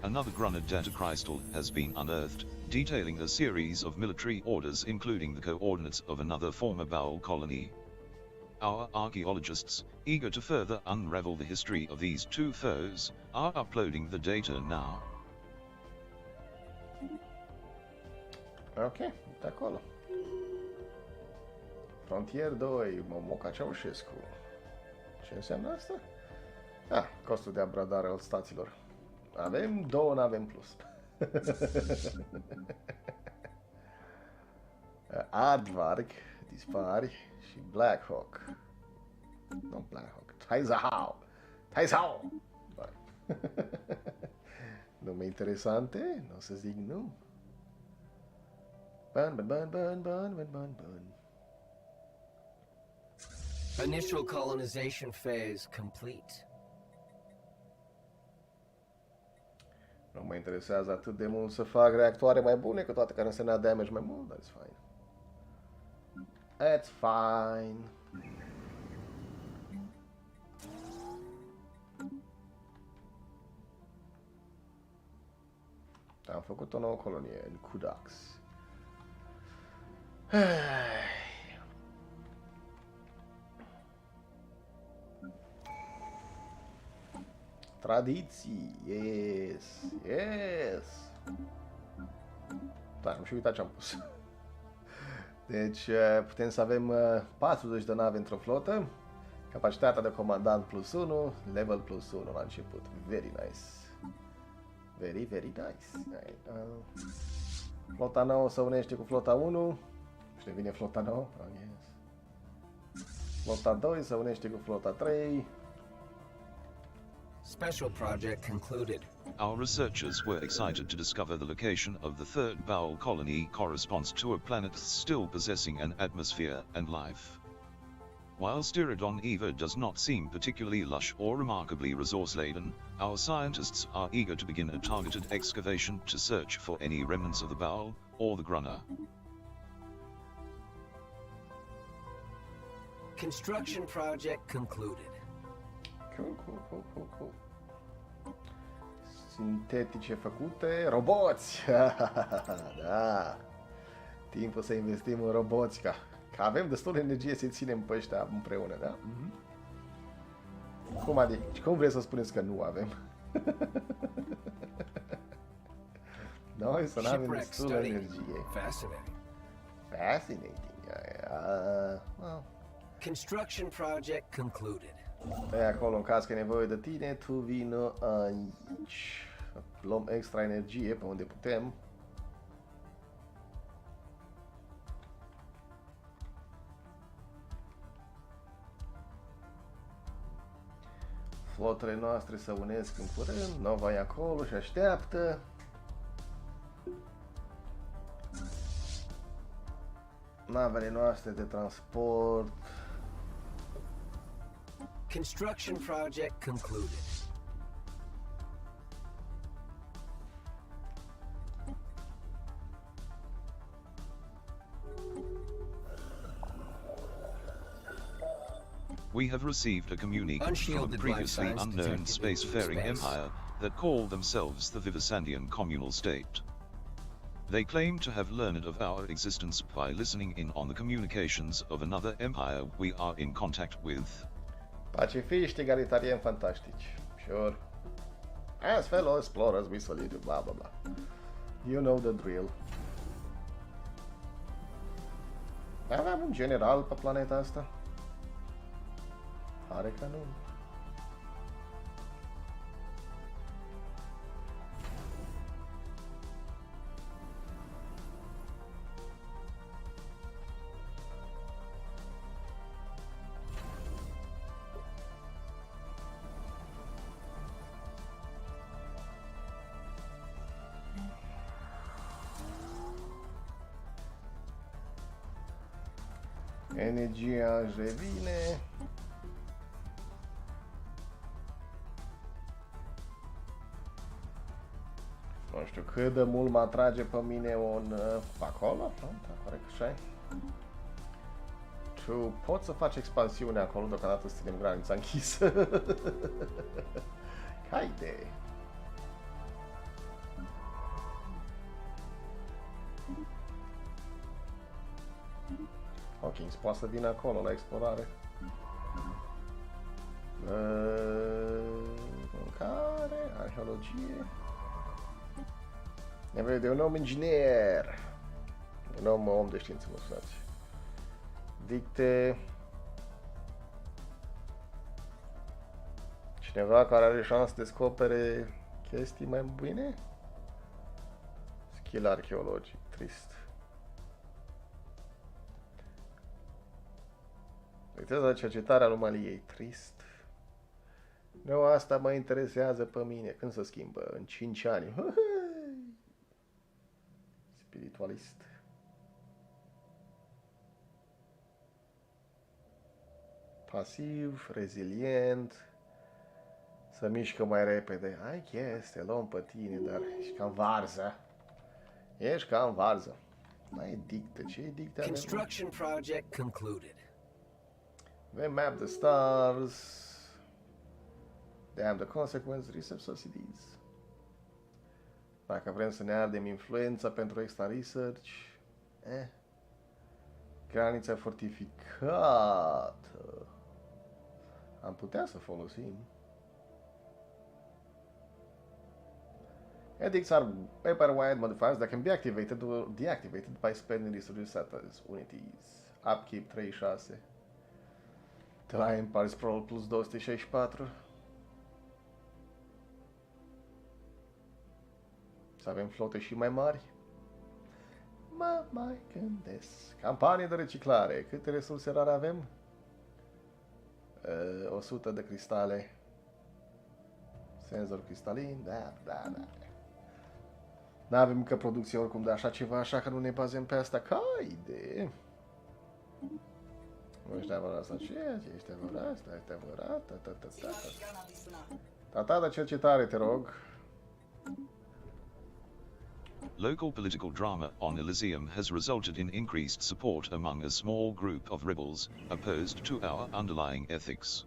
Another Grunted data crystal has been unearthed, detailing a series of military orders including the coordinates of another former MWAL colony. Our archaeologists, eager to further unravel the history of these two foes, are uploading the data now. Ok, de acolo. Frontier 2, Momoca Ceaușescu. Ce înseamnă asta? Ah, costul de upgradare al stațiilor. Avem 2, n-avem plus. Aardvark, dispari și Blackhawk. Nu Blackhawk, Taizao! Nume interesante, nu o să zic nu. Bun. Initial colonization phase complete. Nu mă interesează atât de mult să fac reactoare mai bune, că toate care însemna damage mai mult, that's fine. That's fine. Am făcut o nouă colonie în Kudax. Tradiții, yes. Da, am și uitat ce am pus. Deci putem să avem 40 de nave într-o flotă, capacitatea de comandant plus 1, level plus 1 la început. Very nice. Very nice. Flota nouă se unește cu flota 1 și devine flota nouă. Oh, yes. Flota 2 se unește cu flota 3. Special project concluded. Our researchers were excited to discover the location of the third MWAL colony corresponds to a planet still possessing an atmosphere and life. While Steridon Eva does not seem particularly lush or remarkably resource-laden, our scientists are eager to begin a targeted excavation to search for any remnants of the MWAL or the Grunner. Construction project concluded. Cool. Sintetice făcute, roboți! Da! Timpul să investim în roboți, că avem destul de energie să ținem pe ăștia împreună, da? Cum adică? Cum vreți să spuneți că nu avem? Noi să n-avem destul de energie. Fascinating. Well. Construction project concluded. Pe acolo, în caz că e nevoie de tine, tu vină aici. Luăm extra energie pe unde putem. Flotele noastre se unesc în curând. Nova e acolo și așteaptă. Navele noastre de transport. Construction project concluded. We have received a communique from a previously unknown spacefaring empire that call themselves the Vivisandian Communal State. They claim to have learned of our existence by listening in on the communications of another empire we are in contact with. Pacifiști, egalitarieni fantastici. Sure. As fellow explorers we salute you, blah blah blah. You know the drill. Aveam un general pe planeta asta? Pare că nu. Energia își revine. Nu știu cât de mult mă atrage pe mine un... acolo? Da, pare că așa e. Tu poți să faci expansiune acolo, deocamdată să ținem granița închisă. Ca idee. Hawkins poate să vină acolo la explorare. Mâncare, arheologie. Nevoie de un om inginer. Un om de știință, mă scuzați. Dicte. Cineva care are șansă să descopere chestii mai bune? Skill arheologic, trist. Uitează la cercetarea anomaliei, trist. Nu, asta mă interesează pe mine. Când se schimbă? În 5 ani. Spiritualist. Pasiv, rezilient. Să mișcă mai repede. Ai chestia, luăm pe tine, dar ești cam varză. Ești cam varză. Mai dictă, ce e dictă? Construction project concluded. They map the stars. Damn the consequence, research subsidies. Dacă vrem să ne ardem influența pentru extra research, granița fortificată. Am putea să folosim. Edicts are paper-wide modifiers that can be activated or deactivated by spending resources status unities. Upkeep 36. De la Empire Sprawl plus 264. Să avem flote și mai mari. Mă mai gândesc. Campanie de reciclare. Câte resurse rare avem? 100 de cristale. Senzor cristalin, da. N-avem încă producție oricum de așa ceva, așa că nu ne bazăm pe asta. Ca idee. Nu ești adevărat asta, ce ești adevărat asta, ești adevărat, Tata de cercetare, te rog. Local political drama on Elysium has resulted in increased support among a small group of rebels opposed to our underlying ethics.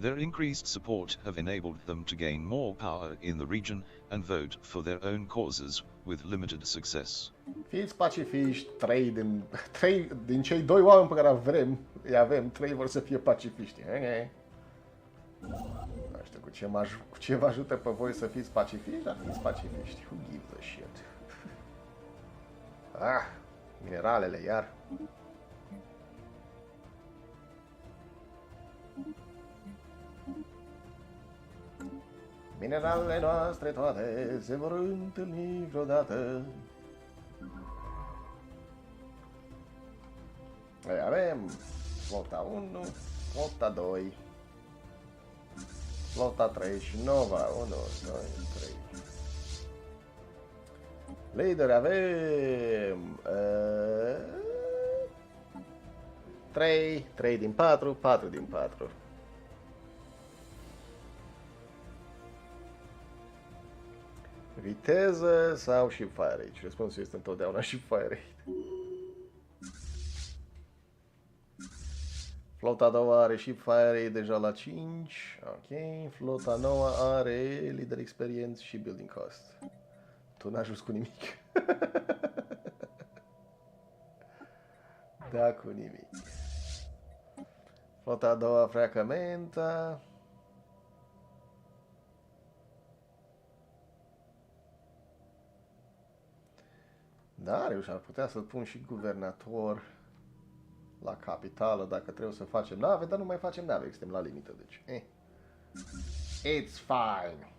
Their increased support have enabled them to gain more power in the region and vote for their own causes with limited success. Fiți pacifiști, 3 din cei 2 oameni pe care îi avem, 3 vor să fie pacifiști. Nu știu cu ce vă ajută pe voi să fiți pacifiști, dar fiți pacifiști. Who gives a shit? Mineralele iar. Mineralele noastre toate se vor întâlni vreodată. Avem flota 1, flota 2, flota 3 și Nova 1, 2, 3. Lideri avem 3 din 4, 4 din 4. Viteză sau și fire rate? Răspunsul este întotdeauna și fire rate. Flota 2 are și fire rate deja la 5. Ok. Flota 9 are lider experience și building cost. Tu n-ai ajuns cu nimic. Da, cu nimic. Flota a doua fracamenta. Da, ar putea să-l pun și guvernator la capitală dacă trebuie să facem nave, dar nu mai facem nave, că suntem la limită, deci. It's fine.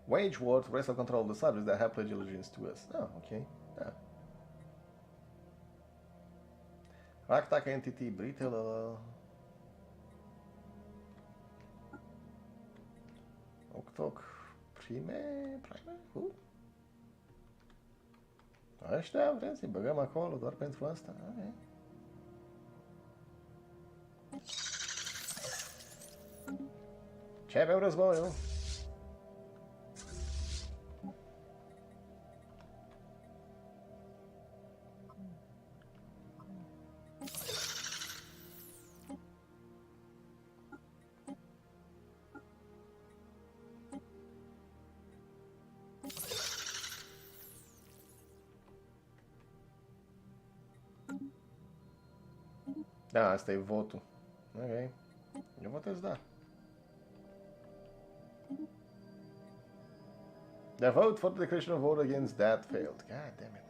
Wage war to wrestle control of the subjects that have pledged allegiance to us. Ah, ok. Da. Attack entity, Britel. Octoc, prime. Ăștia vrem să-i băgăm acolo doar pentru asta. Okay. Ce avem războiul? Da, asta e votul. Ok. Eu votez da. The vote for the declaration of war against that failed. God damn it.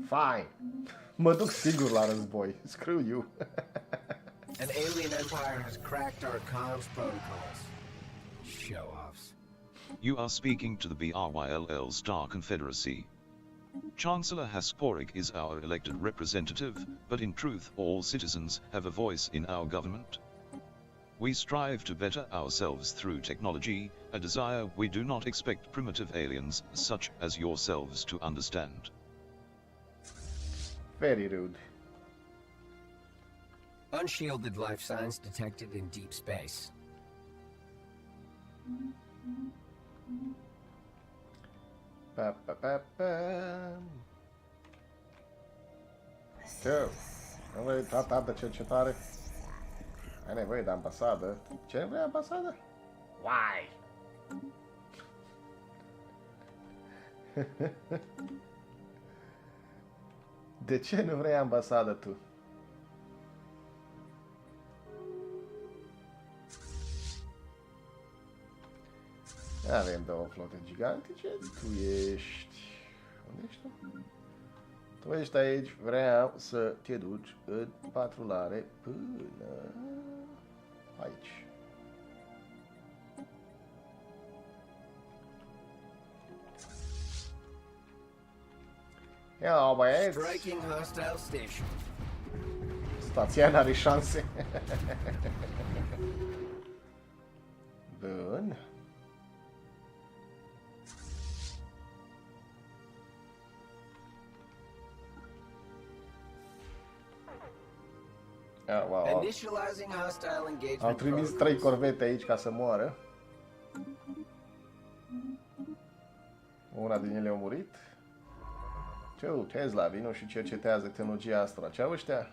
Fine. Mă duc sigur la război. Screw you. An alien empire has cracked our comms protocols. Show-offs. You are speaking to the BRYLL Star Confederacy. Chancellor Hasporic is our elected representative, but in truth all citizens have a voice in our government. We strive to better ourselves through technology, a desire we do not expect primitive aliens such as yourselves to understand. Very rude. Unshielded life signs detected in deep space. Ce? Nu vrei tratat de cercetare? Ai nevoie de ambasadă. Ce vrei ambasadă? Why? De ce nu vrei ambasadă tu? Avem două flote gigantice. Tu ești... Unde ești tu? Tu ești aici. Vreau să te duci în patrulare până aici. Ia, băieți! Striking hostile station. Stația n-are șanse. Bun. Wow. Initializing hostile engagement. Au trimis 3 protocols. corvete aici ca să moară. Una din ele a murit. Ce Tesla vino și cercetează tehnologia asta. Ce au ăștia?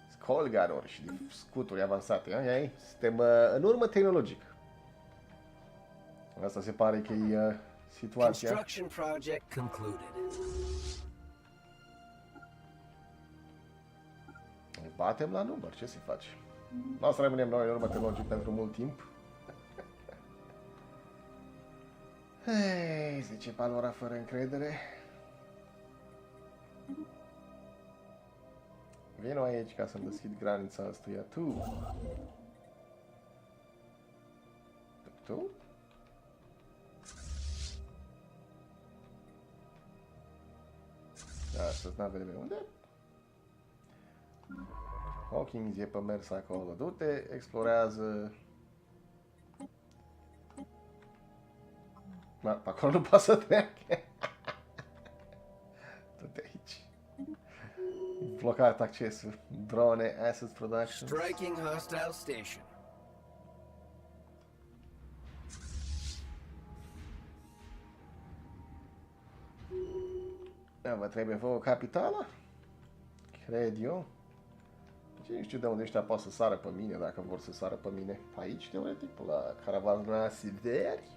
Scolgaruri și scuturi avansate. Ei? Suntem în urmă tehnologic. Asta se pare că e situația. Construction project concluded. Ne batem la număr, ce se face? Nu o să rămânem noi în urmă tehnologic pentru mult timp. Hei, zice Palora fără încredere. Vino aici ca să-mi deschid granița astuia. Tu? Tu? Astăzi n-avem unde? Hawkins e pe mers acolo. Du-te, explorează. Ma, pe acolo nu poate să treacă. Du-te aici. Blocat accesul. Drone, Assets Production. Striking hostile station. Da, vă trebuie vouă capitala? Cred eu. Deci nu știu de unde ăștia pot să sară pe mine, dacă vor să sară pe mine. Aici, teoretic, la caravana Sideri?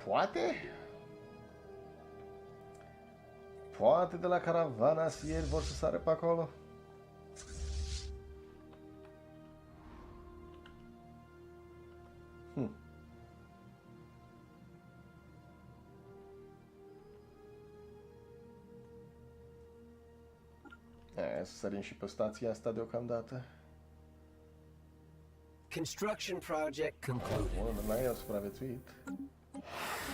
Poate? Poate de la caravana Sideri vor să sară pe acolo? Să sărim și pe stația asta deocamdată. Construction project concluded. Bun, mai eu supraviețuit.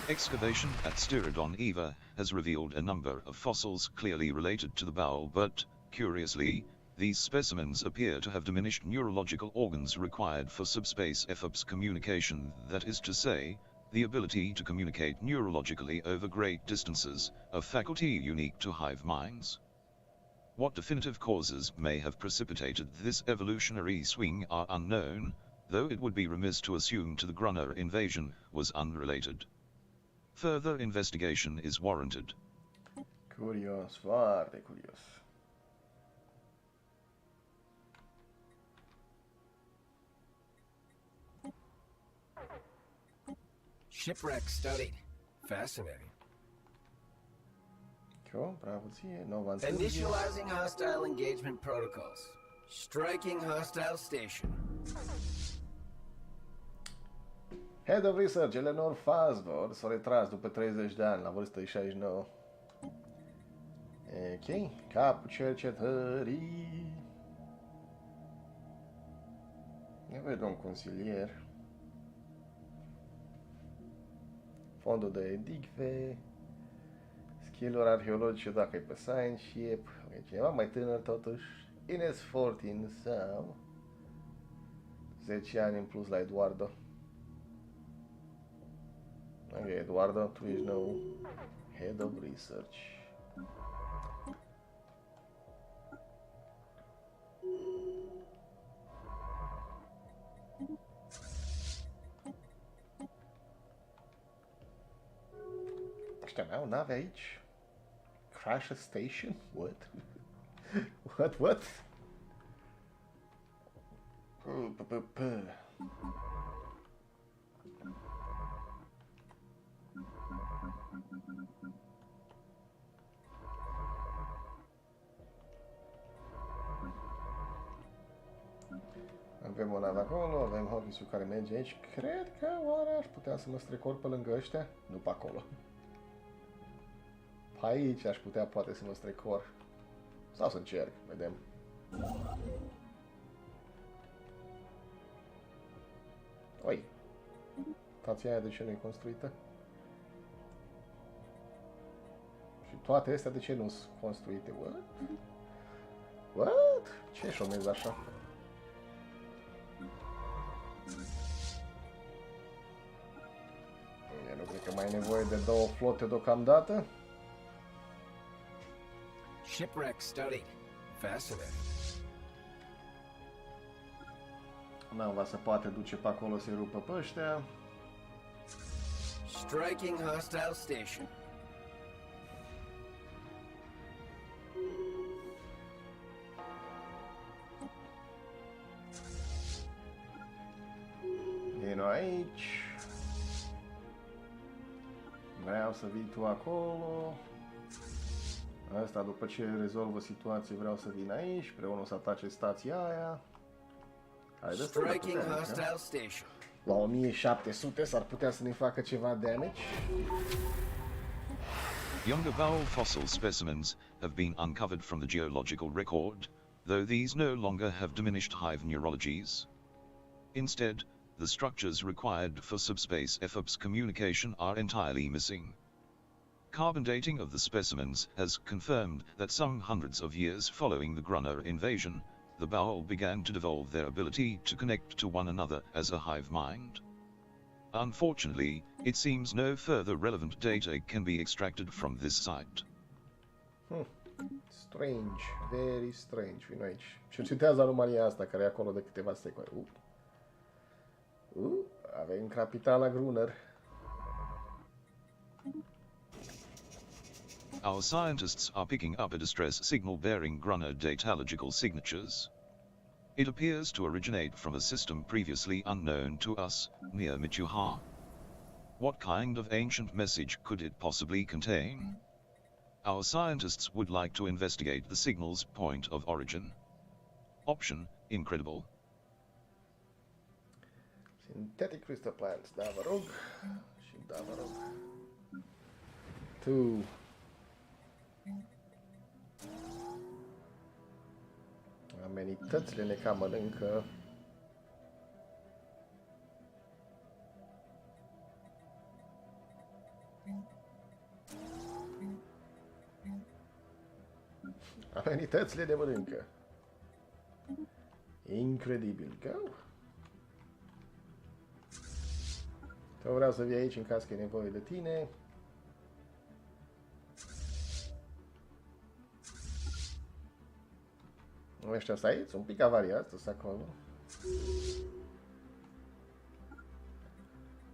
Excavation at Steridon Eva has revealed a number of fossils clearly related to the bowel, but, curiously, these specimens appear to have diminished neurological organs required for subspace EFOPS communication, that is to say, the ability to communicate neurologically over great distances, a faculty unique to hive minds. What definitive causes may have precipitated this evolutionary swing are unknown, though it would be remiss to assume to the Grunner invasion was unrelated. Further investigation is warranted. Curios, foarte curios. Shipwreck studied. Fascinating. Cool, bravo ție, nu avansez. Initializing hostile engagement protocols. Striking hostile station. Head of Research, Eleanor Fazvor, s-a retras după 30 de ani, la vârstă de 69. Ok, capul cercetării. Ne vede un consilier. Fondul de digve. Skill-uri arheologice, dacă e pe Science Ship. E cineva mai tânăr totuși. Ines Fortin sau 10 ani în plus la Eduardo. Ok, Eduardo, tu ești nou Head of Research. Ăștia n-au nave aici? Crash a station? What? What? Avem o navă acolo, avem Hobbisul care merge aici. Cred că oare aș putea să mă strecor pe lângă ăștia? Nu pe acolo. Pe aici aș putea poate să mă strecor. Sau să încerc, vedem. Oi! Stația aia de ce nu e construită? Și toate astea de ce nu sunt construite? What? What? Ce șomez așa? Eu nu cred că mai e nevoie de 2 flote deocamdată. Shipwreck studied. Fascinating. Nava se poate duce pe acolo să-i rupă pe ăștia. Striking hostile station. Vino aici. Vreau să vii tu acolo. Asta după ce rezolvă situația vreau să vin aici. Împreună să atace stația aia. Hai de Striking hostile station. La 1700 s-ar putea să ne facă ceva damage. Younger vowel fossil specimens have been uncovered from the geological record, though these no longer have diminished hive neurologies. Instead, the structures required for subspace EFOPS communication are entirely missing. Carbon dating of the specimens has confirmed that some hundreds of years following the Grunner invasion, the bowel began to devolve their ability to connect to one another as a hive mind. Unfortunately, it seems no further relevant data can be extracted from this site. Strange, very strange. Vino aici. Cercetează anomalia asta care e acolo de câteva secunde. Avem capitana Grunner. Our scientists are picking up a distress signal bearing Grunner datalogical signatures. It appears to originate from a system previously unknown to us, near Mituha. What kind of ancient message could it possibly contain? Our scientists would like to investigate the signal's point of origin. Option: incredible. Synthetic crystal plants, da vă rog. Și da vă rog. Tu. Amenitățile ne cam mănâncă. Amenitățile ne mănâncă. Incredibil. Go! Eu vreau să vii aici în caz că e nevoie de tine. Ăștia să aici, un pic avariați, sunt acolo.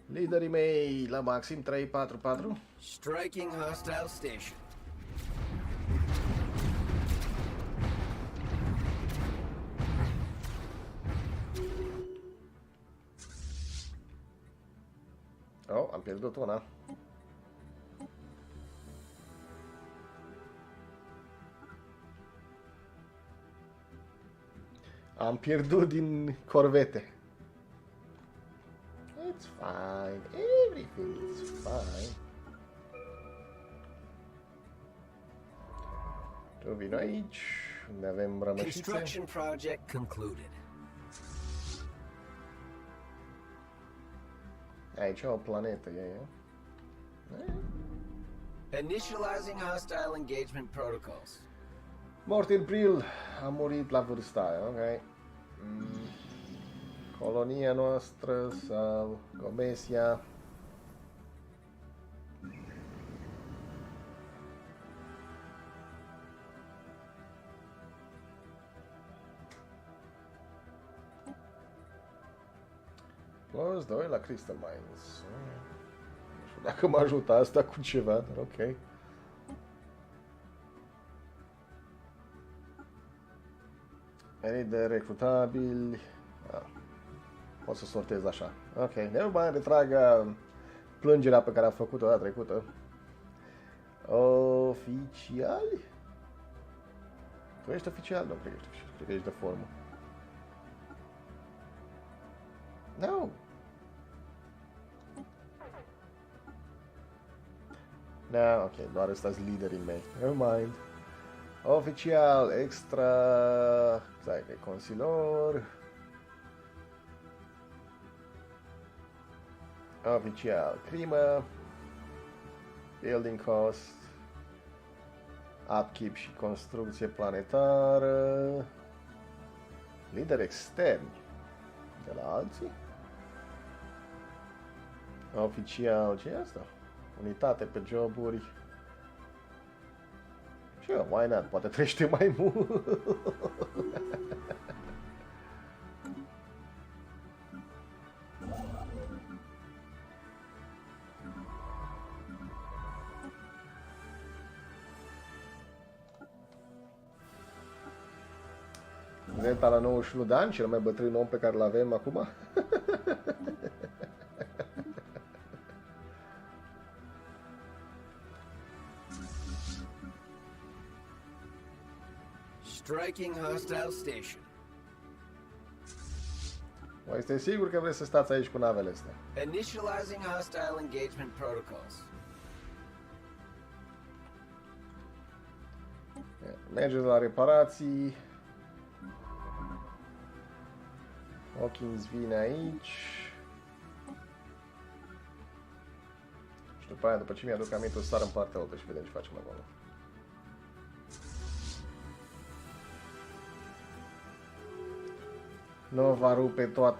Liderii mei la maxim 3-4-4. Striking hostile station. Oh, am pierdut una. Am pierdut din corvete. It's fine. Everything is fine. Tu vino aici, unde avem rămășițe. Construction project concluded. Aici e o planetă, e. Initializing hostile engagement protocols. Mortin Pril a murit la vârsta aia, ok. Colonia noastră sau Gomesia. Plus 2 la Crystal Mines. Nu știu dacă mă ajută asta cu ceva, dar ok. De recrutabili. Pot să sortez așa. Ok, nevermind, retrag plângerea pe care am făcut-o data trecută. Oficiali? Tu ești oficial? Nu, cred că ești oficial. Cred că ești de formă. No. No, ok, doar ăsta-s liderii mei. Nevermind. Oficial, extra, stai că consilor. Oficial, crimă. Building cost. Upkeep și construcție planetară. Lider externi de la alții. Oficial, ce e asta? Unitate pe joburi. Și eu, why not? Poate trește mai mult. Venta la 91 de ani, cel mai bătrân om pe care l-avem acum. Striking hostile station. Mai este sigur că vreți să stați aici cu navele astea? Initializing hostile engagement protocols. Mergeți la reparații. Hawkins vine aici. Și după aia, după ce mi-aduc aminte, o să sar în partea altă și vedem ce facem acolo. Nu va rupe tot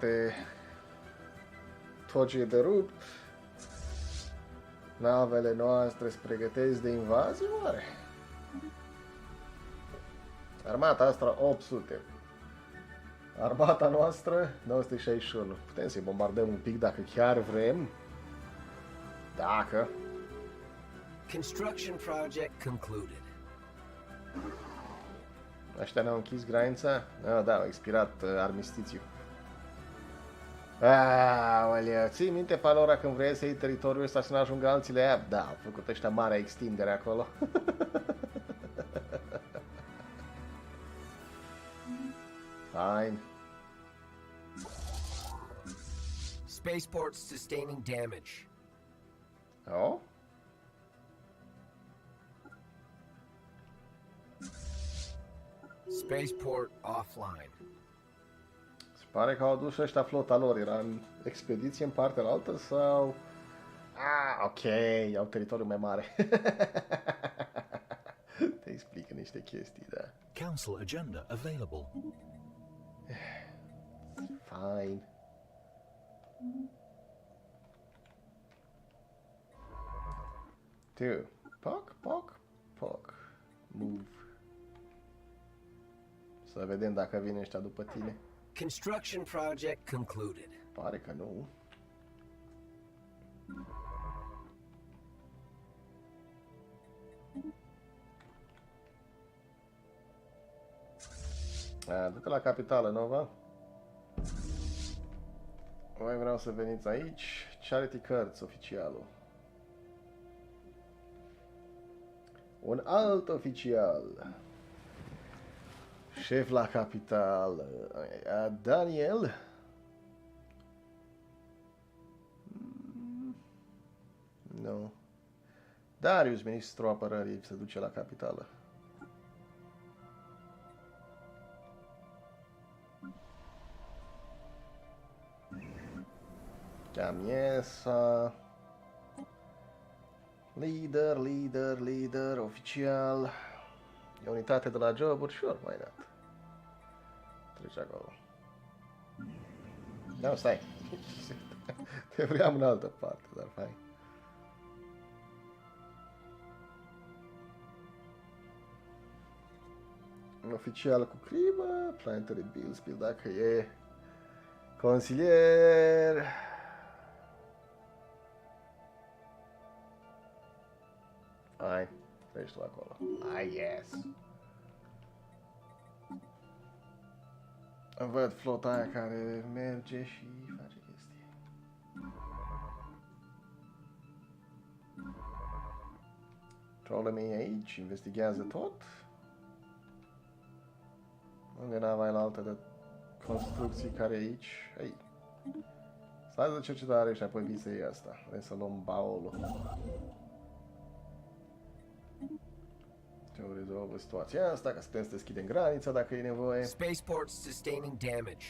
ce e de rupt. Navele noastre se pregătesc de invazie, oare? Armata asta 800. Armata noastră 961. Putem să-i bombardăm un pic dacă chiar vrem. Dacă. Construction project concluded. Ăștia ne-au închis granița? Da, au expirat armistițiul. Aoleu, ții minte, Palora, când vrei să iei teritoriul ăsta să nu ajungă alții la ea? Da, au făcut ăștia marea extindere acolo. Fine. Spaceports sustaining damage. Oh? Spaceport offline. Se pare că au adus ăștia flota lor. Era în expediție în partea altă sau... ok, au teritoriu mai mare. Te explică niște chestii, da. Council agenda available. Fine. Two. Poc. Move. Să vedem dacă vine ăștia după tine. Construction project concluded. Pare că nu. Du-te la capitală, Nova. Mai vreau să veniți aici. Charity Cards, oficialul. Un alt oficial. Șef la capital. Daniel. Nu. Darius, ministrul apărării, se duce la capitală. Camiesa. Leader, oficial. E unitate de la joburi, sure, why not? Treci acolo. Nu, stai. Te vreau în altă parte, dar hai. Un oficial cu crimă, planetary bills, dacă e consilier. Hai, treci tu acolo. Yes. Văd flota aia care merge și face chestii. Ptolemy aici, investigează tot. Unde nava e la altă de construcții care e aici? Aici. Stai de cercetare și apoi vii să iei asta. Vrem să luăm baulul. Eu rezolvă situația asta, ca să putem să deschidem granița dacă e nevoie. Spaceports sustaining damage.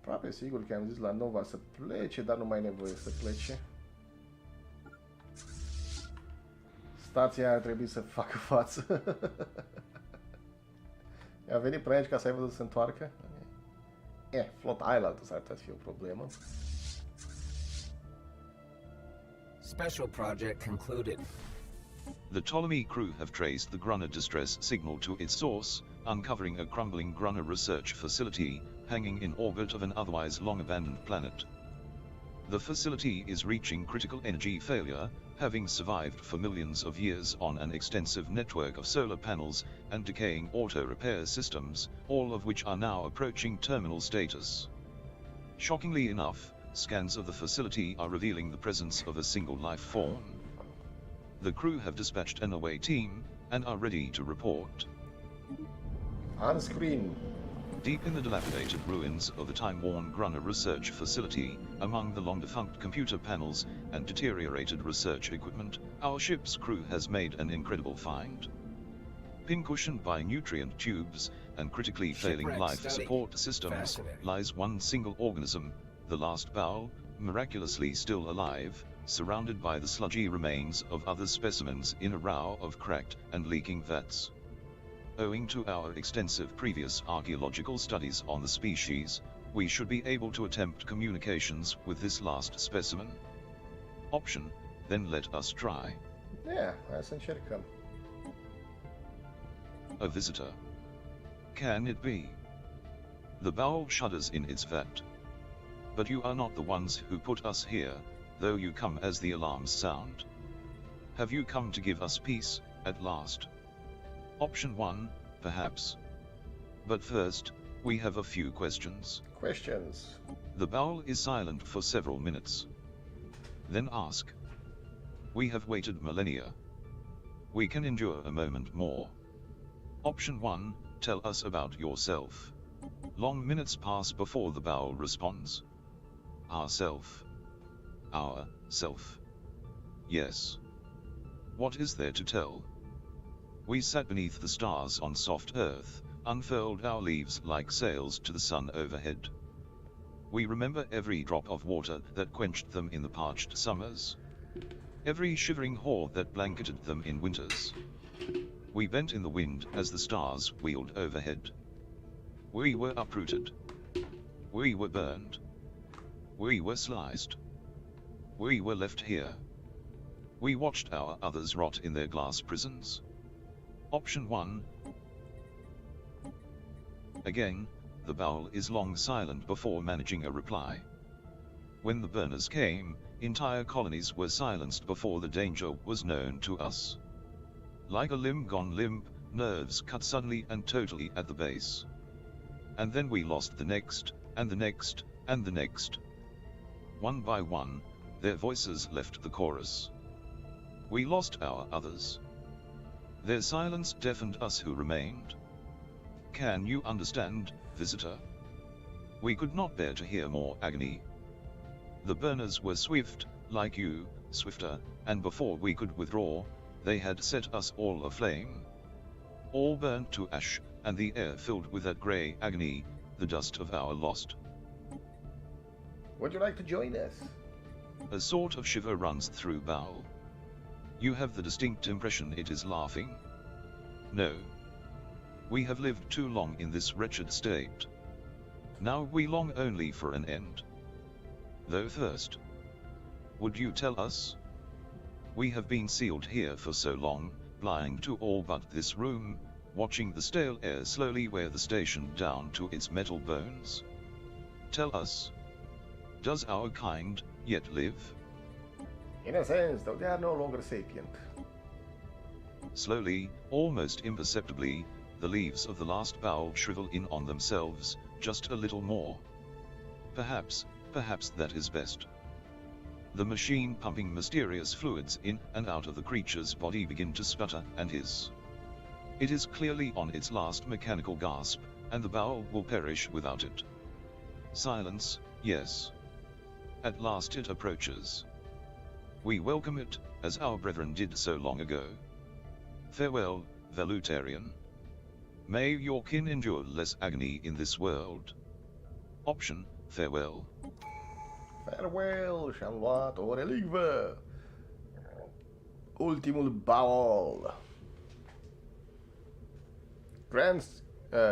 Aproape sigur că am zis la Nova să plece, dar nu mai e nevoie să plece. Stația ar trebui să facă față. A venit până aici ca să ai văzut să se întoarcă. Flota aia s-ar putea să fie o problemă. Special project concluded. The Ptolemy crew have traced the Grunner distress signal to its source, uncovering a crumbling Grunner research facility, hanging in orbit of an otherwise long-abandoned planet. The facility is reaching critical energy failure, having survived for millions of years on an extensive network of solar panels and decaying auto-repair systems, all of which are now approaching terminal status. Shockingly enough, scans of the facility are revealing the presence of a single life form. The crew have dispatched an away team, and are ready to report. On screen. Deep in the dilapidated ruins of the time-worn Grunner research facility, among the long-defunct computer panels and deteriorated research equipment, our ship's crew has made an incredible find. Pincushioned by nutrient tubes and critically failing life support systems, lies one single organism, the last BWAL, miraculously still alive, surrounded by the sludgy remains of other specimens in a row of cracked and leaking vats. Owing to our extensive previous archaeological studies on the species, we should be able to attempt communications with this last specimen. Option, then let us try. Hai să încercăm. A visitor. Can it be? The BWAL shudders in its vat. But you are not the ones who put us here, though you come as the alarms sound. Have you come to give us peace, at last? Option 1, perhaps. But first, we have a few questions. Questions. The BWAL is silent for several minutes. Then ask. We have waited millennia. We can endure a moment more. Option 1, tell us about yourself. Long minutes pass before the BWAL responds. Ourself. Our self. Yes. What is there to tell? We sat beneath the stars on soft earth, unfurled our leaves like sails to the sun overhead. We remember every drop of water that quenched them in the parched summers, every shivering hoar that blanketed them in winters. We bent in the wind as the stars wheeled overhead. We were uprooted. We were burned. We were sliced. We were left here. We watched our others rot in their glass prisons. Option 1. Again, the BWAL is long silent before managing a reply. When the burners came, entire colonies were silenced before the danger was known to us. Like a limb gone limp, nerves cut suddenly and totally at the base. And then we lost the next, and the next, and the next. One by one, their voices left the chorus. We lost our others. Their silence deafened us who remained. Can you understand, visitor? We could not bear to hear more agony. The burners were swift, like you, swifter, and before we could withdraw, they had set us all aflame. All burnt to ash, and the air filled with that grey agony, the dust of our lost. Would you like to join us? A sort of shiver runs through BWAL. You have the distinct impression it is laughing. No. We have lived too long in this wretched state. Now we long only for an end. Though first, would you tell us? We have been sealed here for so long, blind to all but this room, watching the stale air slowly wear the station down to its metal bones. Tell us, does our kind yet live? In a sense, though they are no longer sapient. Slowly, almost imperceptibly, the leaves of the last BWAL shrivel in on themselves, just a little more. Perhaps that is best. The machine pumping mysterious fluids in and out of the creature's body begin to sputter and hiss. It is clearly on its last mechanical gasp, and the BWAL will perish without it. Silence, yes. At last it approaches. We welcome it, as our brethren did so long ago. Farewell, Valutarian. May your kin endure less agony in this world. Option, Farewell. Farewell, și-am luat o relicvă. Ultimul baul. Grants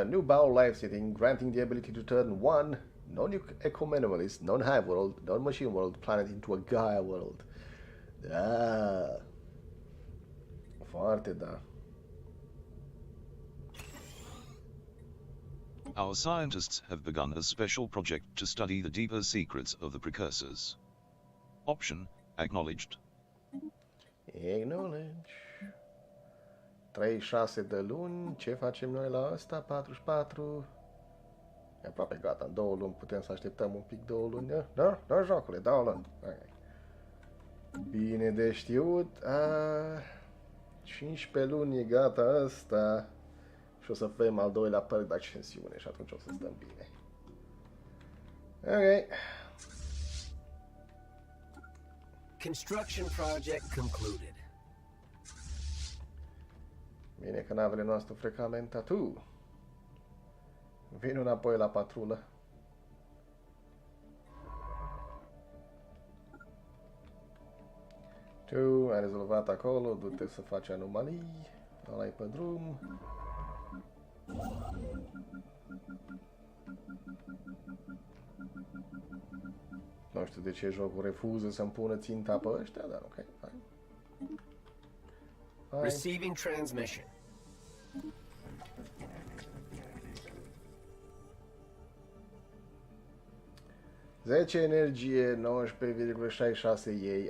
new baul life setting, granting the ability to turn one non-eco-minimalist, non-hive world, non-machine world planet into a Gaia world. Da. Foarte da. Our scientists have begun a special project to study the deeper secrets of the precursors. Option acknowledged. Acknowledge. 36 de luni. Ce facem noi la asta? 44. E aproape gata. În 2 luni putem să așteptăm un pic 2 luni. Da? Da, jocule, 2 luni. Okay. Bine de știut. 15 luni e gata asta. Și o să avem al doilea perk de ascensiune și atunci o să stăm bine. Ok. Construction project concluded. Bine că navele noastre frecamenta tu. Vin înapoi la patrulă. Tu ai rezolvat acolo, du-te să faci anomalii. Ăla-i pe drum. Nu știu de ce jocul refuză să-mi pună ținta pe ăștia, dar ok, fine. Receiving transmission. Zece energie, 19,66 ei.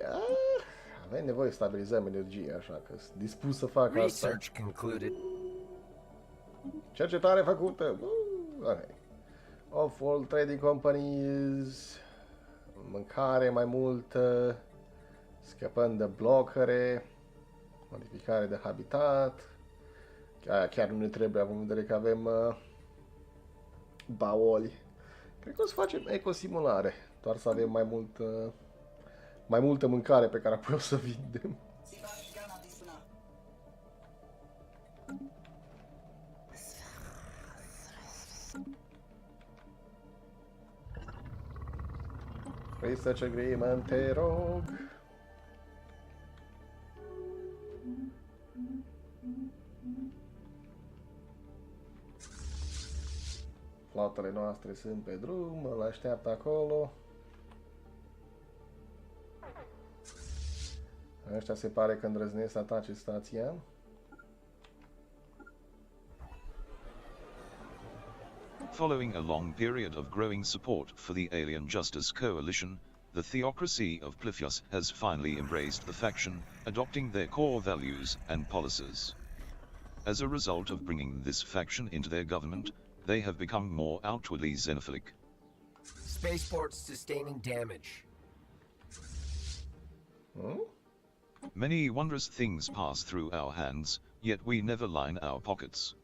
Avem nevoie să stabilizăm energie, așa că sunt dispus să fac asta. Research concluded. Cercetare făcută. Okay. Of all trading companies. Mâncare mai multă. Scăpăm de blocare. Modificare de habitat. Chiar nu ne trebuie, având în vedere că avem baoli. Cred că o să facem ecosimulare. Doar să avem mai multă mâncare pe care apoi o să vindem. Research agreement, te rog. Flotele noastre sunt pe drum, îl așteaptă acolo. Ăștia se pare că îndrăznesc să atace stația. Following a long period of growing support for the Alien Justice Coalition, the theocracy of Plyphius has finally embraced the faction, adopting their core values and policies. As a result of bringing this faction into their government, they have become more outwardly xenophilic. Spaceports sustaining damage. Many wondrous things pass through our hands, yet we never line our pockets.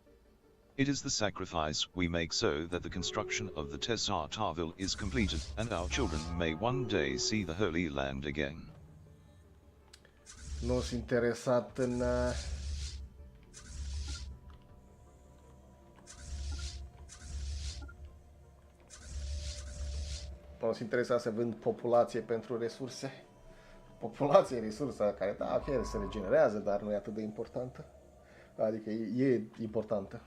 It is the sacrifice we make so that the construction of the Tessar Tarville is completed, and our children may one day see the Holy Land again. Nu sunt interesat în... Nu sunt interesat să vând populație pentru resurse. Populație e resursa care, da, ok, se regenerează, dar nu e atât de importantă. Adică e importantă.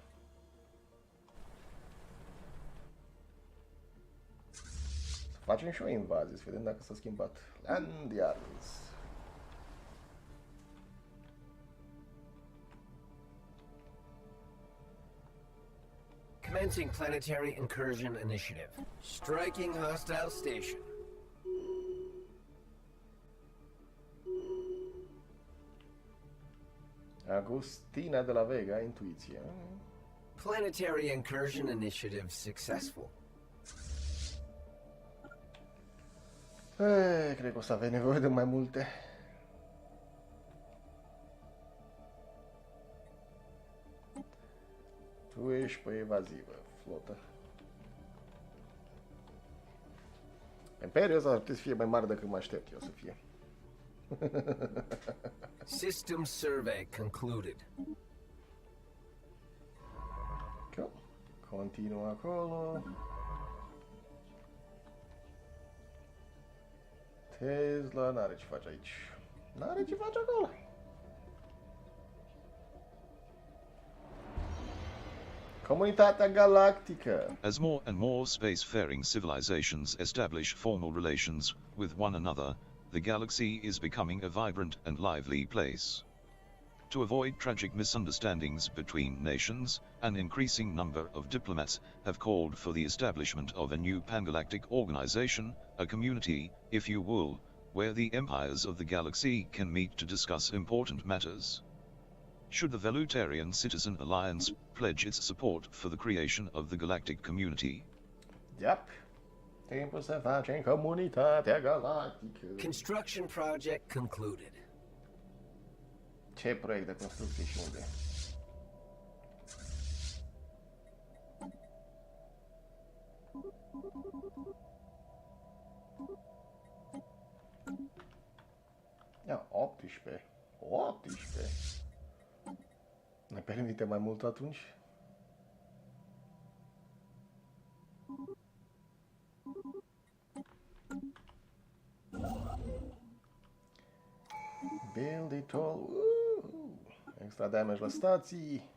Facem și o invazie, să vedem dacă s-a schimbat. Land Yards. Commencing planetary incursion initiative. Striking hostile station. Agustina de la Vega, intuiție. Planetary incursion initiative successful. Cred că o să avem nevoie de mai multe. Tu ești pe evazivă, flotă. Imperiul ăsta ar putea să fie mai mare decât mă aștept eu să fie. System survey concluded. Cool. Continuă acolo. Tesla n-are ce face aici. N-are ce face acolo. Comunitatea galactică. As more and more spacefaring civilizations establish formal relations with one another, the galaxy is becoming a vibrant and lively place. To avoid tragic misunderstandings between nations, an increasing number of diplomats have called for the establishment of a new pangalactic organization, a community, if you will, where the empires of the galaxy can meet to discuss important matters. Should the Velutarian Citizen Alliance pledge its support for the creation of the galactic community? Yep. Timpul să facem comunitatea galactică. Construction project concluded. Ce proiect de construcție și unde? Ia, 18. 18. Ne permite mai mult atunci? Build it all. Extra damage la stații.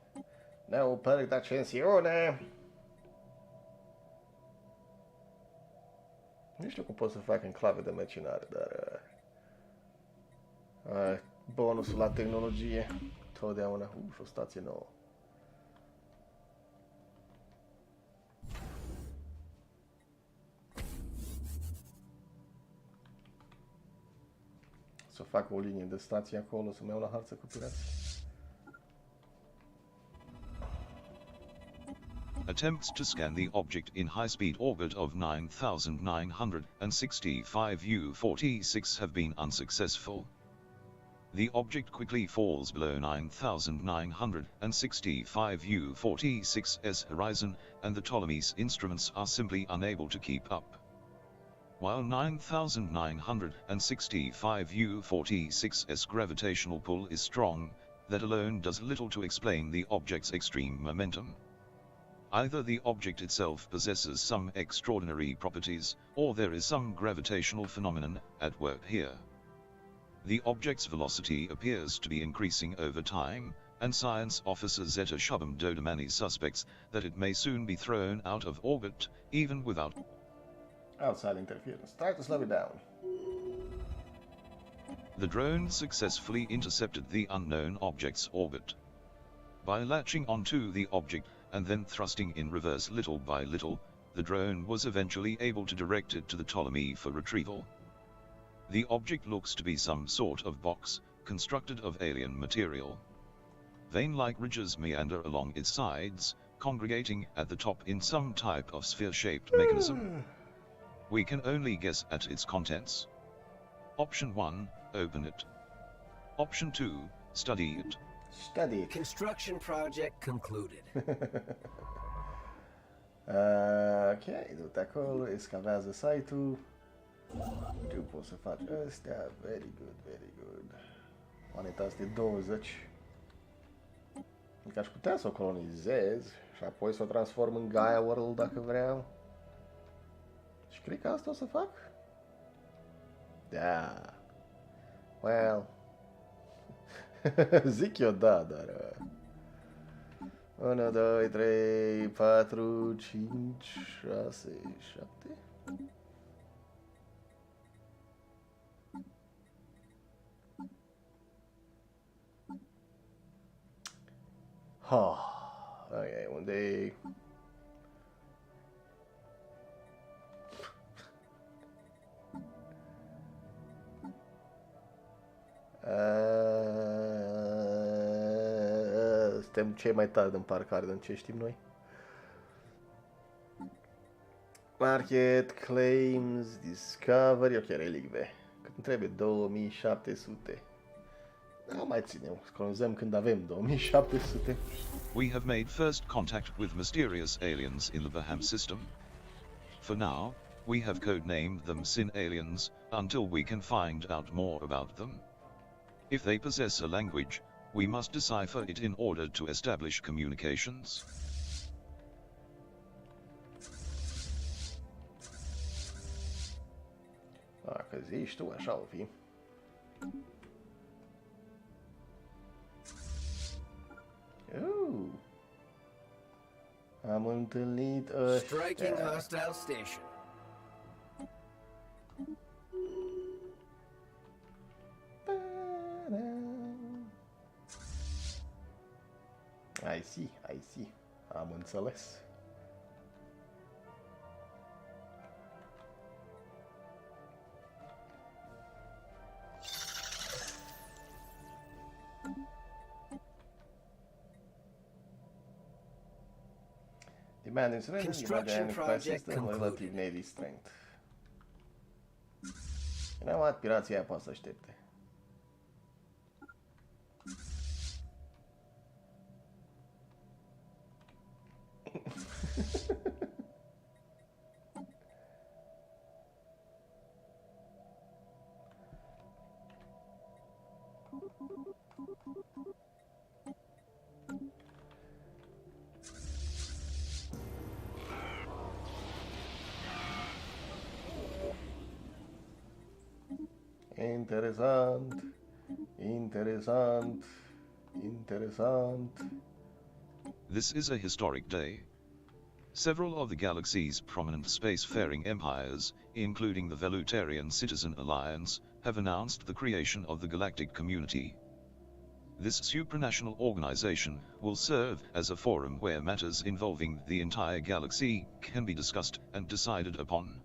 Nou perk de ascensiune. Nu știu cum pot să fac enclave de mercenari, dar bonusul la tehnologie totdeauna. Și o stație nouă. Să fac o linie de stație acolo, să-mi iau la harță cu pirații. Attempts to scan the object in high-speed orbit of 9,965 U-46 have been unsuccessful. The object quickly falls below 9,965 U-46's horizon, and the Ptolemy's instruments are simply unable to keep up. While 9,965 U-46's gravitational pull is strong, that alone does little to explain the object's extreme momentum. Either the object itself possesses some extraordinary properties, or there is some gravitational phenomenon at work here. The object's velocity appears to be increasing over time, and Science Officer Zeta Shubham Dodamani suspects that it may soon be thrown out of orbit, even without outside interference. Try to slow it down. The drone successfully intercepted the unknown object's orbit. By latching onto the object, and then thrusting in reverse little by little, the drone was eventually able to direct it to the Ptolemy for retrieval. The object looks to be some sort of box, constructed of alien material. Vein-like ridges meander along its sides, congregating at the top in some type of sphere-shaped mechanism. We can only guess at its contents. Option 1, open it. Option 2, study it. Study. Construction project concluded. Ok, du-te acolo, escavează site-ul. Tu poți să faci astea. Very good, very good. Monetați de 20. Adică aș putea să o colonizez și apoi să o transform în Gaia World dacă vreau. Și cred că asta o să fac. Da. Well. Zic eu da, dar... 1, 2, 3, 4, 5, 6, 7... Ha, ok, unde suntem cei mai tari în parcare, din ce știm noi. Market, claims, discovery, ok, relicve. Cât îmi trebuie? 2700. Da, mai ținem, colonizăm când avem 2700. We have made first contact with mysterious aliens in the Baham system. For now, we have codenamed them Sin aliens, until we can find out more about them. If they possess a language, we must decipher it in order to establish communications. Dacă zici tu, așa o fi. Am întâlnit Striking ăștia. hostile station. I see. Am înțeles. Demanding surrender, Construction project relative concluded. navy strength. You know what? Pirații aia poate să aștepte. Interesant, interesant, interesant. This is a historic day. Several of the galaxy's prominent spacefaring empires, including the Velutarian Citizen Alliance, have announced the creation of the Galactic Community. This supranational organization will serve as a forum where matters involving the entire galaxy can be discussed and decided upon.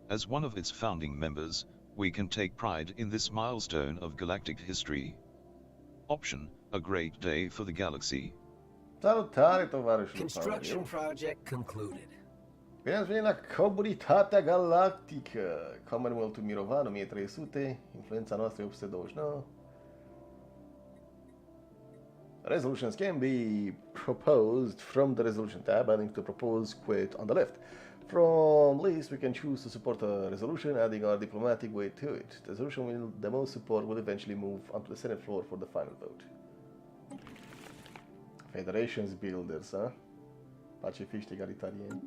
As one of its founding members, we can take pride in this milestone of galactic history. Option: a great day for the galaxy. Salutare, tovarășul Construction Palora. project concluded. Bine ați venit la Comunitatea Galactică. Commonwealth-ul Mirovan, 1300, influența noastră e 829. Resolutions can be proposed from the resolution tab, adding to the proposed quote on the left. From list, we can choose to support a resolution, adding our diplomatic weight to it. The resolution with the most support will eventually move onto the Senate floor for the final vote. Federations Builders, ha? Pacifiști egalitarieni.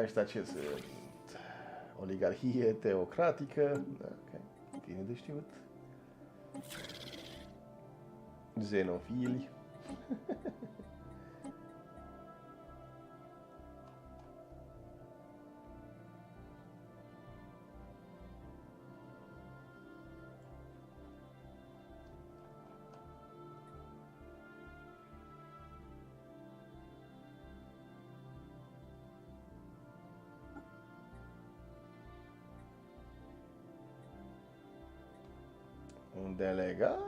Ăștia ce sunt? Oligarhie teocratică. Ok, bine de știut. Xenofili. Un delegat?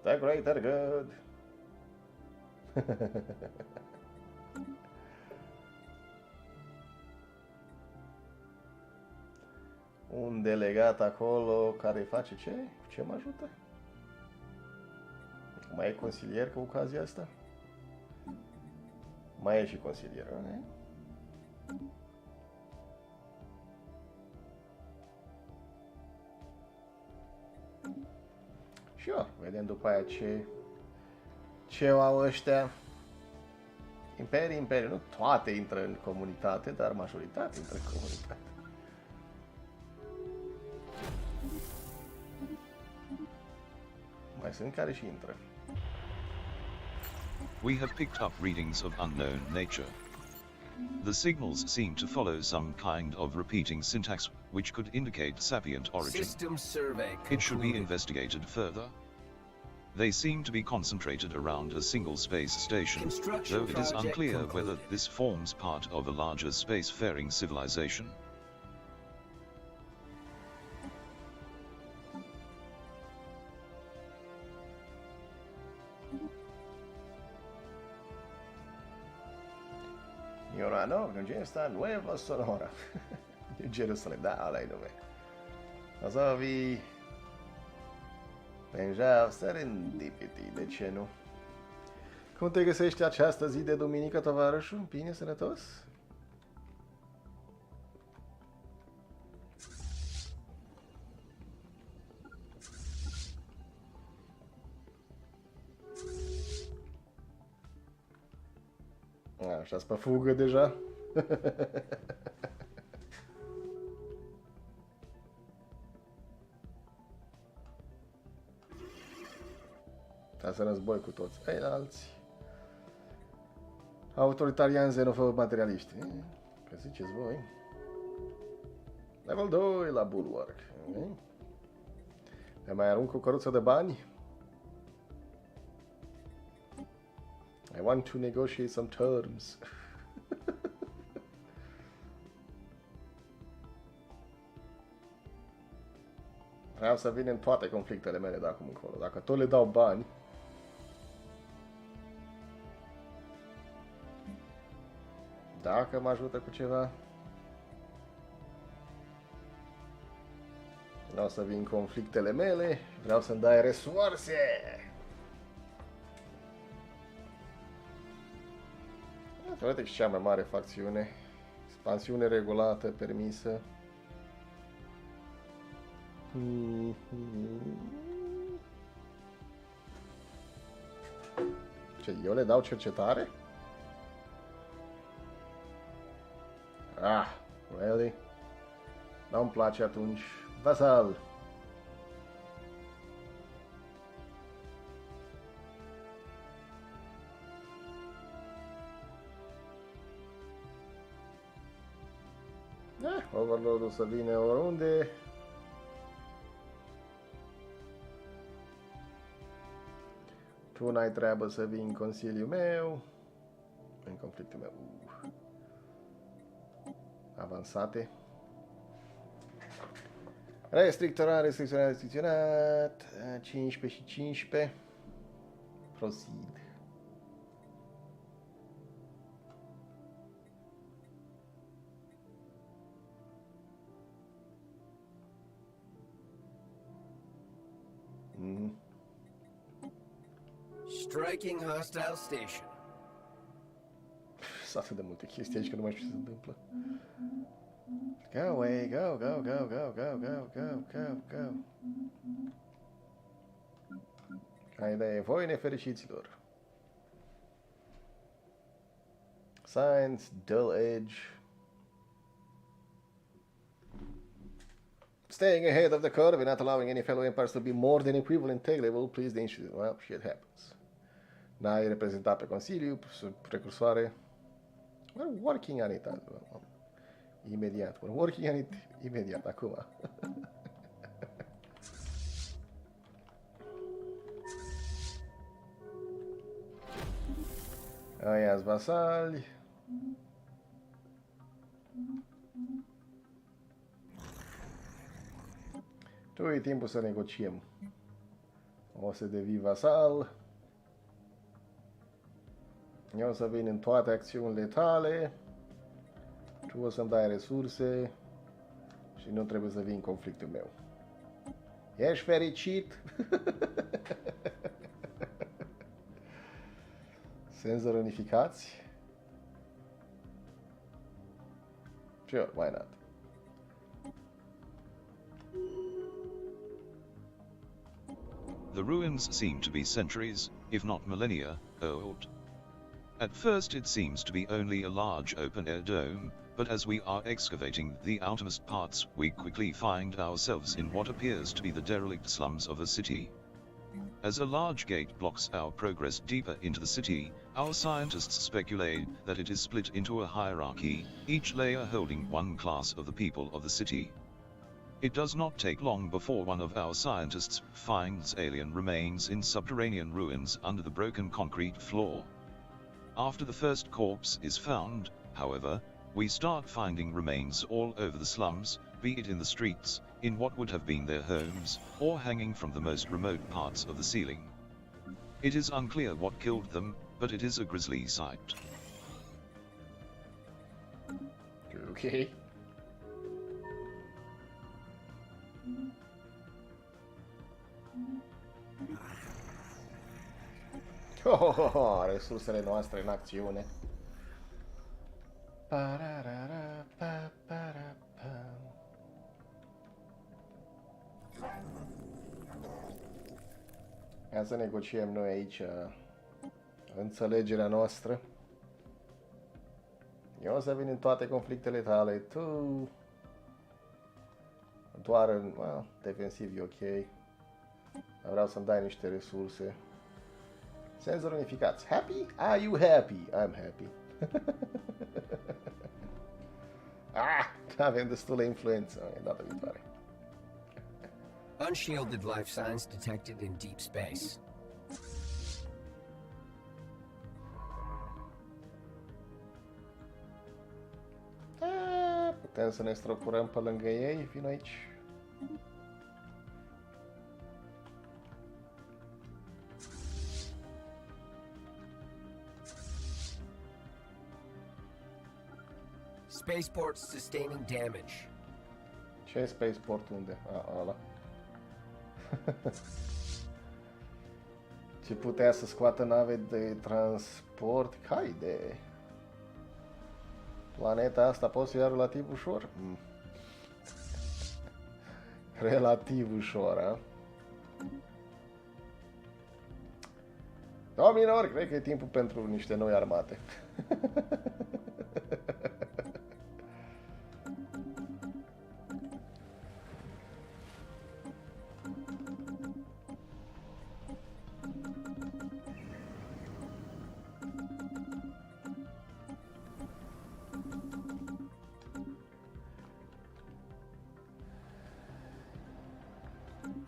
The greater good. Un delegat acolo care face ce? Ce mă ajută? Mai e consilier cu ocazia asta? Mai e și consilier, nu? Sure, vedem după aia ce au ăștia. Imperii, nu toate intră în comunitate, dar majoritatea intră în comunitate. Mai sunt care și intră. We have picked up readings of unknown nature. The signals seem to follow some kind of repeating syntax, which could indicate sapient origin. System survey It should be concluded. investigated further. They seem to be concentrated around a single space station, Construction though it is project unclear whether concluded. this forms part of a larger spacefaring civilization. Ioranov, Gesta, Nueva Sonora. New Jerusalem, da, ăla-i nume. Azovi... Benja Serendipity, de ce nu? Cum te găsești această zi de duminică, tovarășul? Bine, sănătos? Așa-s pe fugă deja. Trebuie să război cu toți ceilalți. Autoritarian xenofob materialiști. Că ziceți voi. Level 2 la Bulwark. Ne mai arunc o căruță de bani. I want to negotiate some terms. Vreau să vin în toate conflictele mele de acum încolo. Dacă tot le dau bani, dacă mă ajută cu ceva, vreau să vin conflictele mele, vreau să-mi dai resurse. Teoretic cea mai mare facțiune. Expansiune regulată, permisă. Ce, eu le dau cercetare? Ah, really? Nu-mi place atunci. Vasal! Overlord-ul să vină oriunde. Tu n-ai treabă să vii în consiliul meu. În conflictul meu. Avansate. Restricționat, restricționat, restricționat. 15 și 15. Proceed. Striking hostile station. Sunt atât de multe chestii aici că nu mai știu ce se întâmplă. Go away, go, go, go, go, go, go, go, go, go. Ca idee, voi nefericiților. Science, dull edge. Staying ahead of the curve and not allowing any fellow empires to be more than equivalent tech level, please the institute. Well, shit happens. N-ai reprezentat pe Consiliu, precursoare. We're working on it. Imediat. We're working on it imediat, acum. Aia-s vasali. Tu e timpul să negociem. O să devii vasal. Eu o să vin în toate acțiunile tale. Tu o să-mi dai resurse. Și nu trebuie să vin în conflictul meu. Ești fericit? Senzori unificați? Sure, why not? The ruins seem to be centuries, if not millennia, old. At first it seems to be only a large open-air dome, but as we are excavating the outermost parts, we quickly find ourselves in what appears to be the derelict slums of a city. As a large gate blocks our progress deeper into the city, our scientists speculate that it is split into a hierarchy, each layer holding one class of the people of the city. It does not take long before one of our scientists finds alien remains in subterranean ruins under the broken concrete floor. After the first corpse is found, however, we start finding remains all over the slums, be it in the streets, in what would have been their homes, or hanging from the most remote parts of the ceiling. It is unclear what killed them, but it is a grisly sight. Okay. Oh, resursele noastre în acțiune. Pararara, pa, para, pa. Ia să negociem noi aici înțelegerea noastră. Eu o să vin în toate conflictele tale, tu... Doar în... defensiv e ok. Vreau să-mi dai niște resurse. Senzori unificați. Happy? Are you happy? I'm happy. Avem destulă influență. Data viitoare. Unshielded life signs detected in deep space. Putem să ne stropurăm pe lângă ei. Vin aici. Spaceports sustaining damage. Ce spaceport unde? Ăla. Ce putea să scoată nave de transport? Ca idee. Planeta asta poți să ia relativ ușor? Relativ ușor, a? Domnilor, cred că e timpul pentru niște noi armate.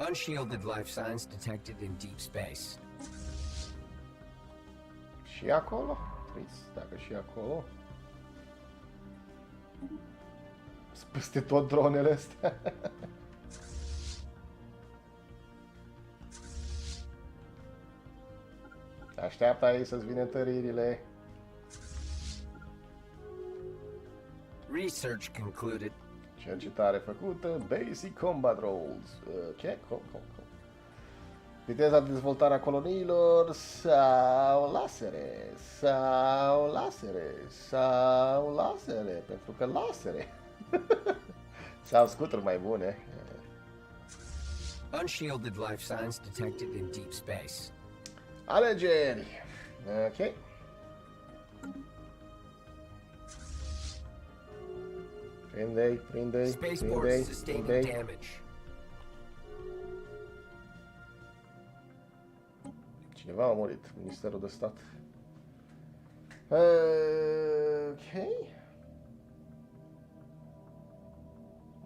Unshielded life signs detected in deep space. Și acolo? Trist, dacă și acolo. Peste tot dronele astea. Așteaptă aici să-ți vină tăririle. Research concluded. Cercetare făcută, Basic Combat Roles. Ce? Viteza de dezvoltare a coloniilor sau lasere, sau lasere, sau lasere, pentru că lasere. Sau scuturi mai bune. Unshielded life signs detected in deep space. Alegeri. Ok. Prinde-i, prinde-i, Spaceports prinde-i, sustaining prinde-i. damage. Cineva a murit, Ministerul de Stat. Ok.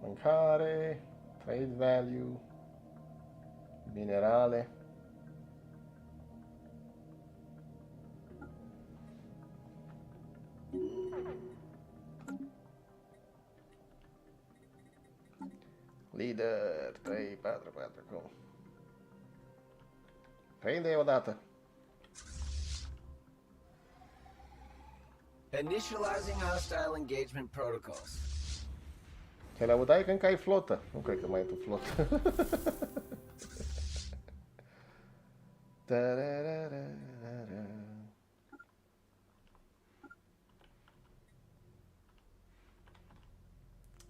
Mâncare, trade value, minerale. Leader, 3, 4, 4, cum? Prinde odată. Initializing hostile engagement protocols. Te laudai că încă ai flotă. Nu cred că mai ai tu flotă.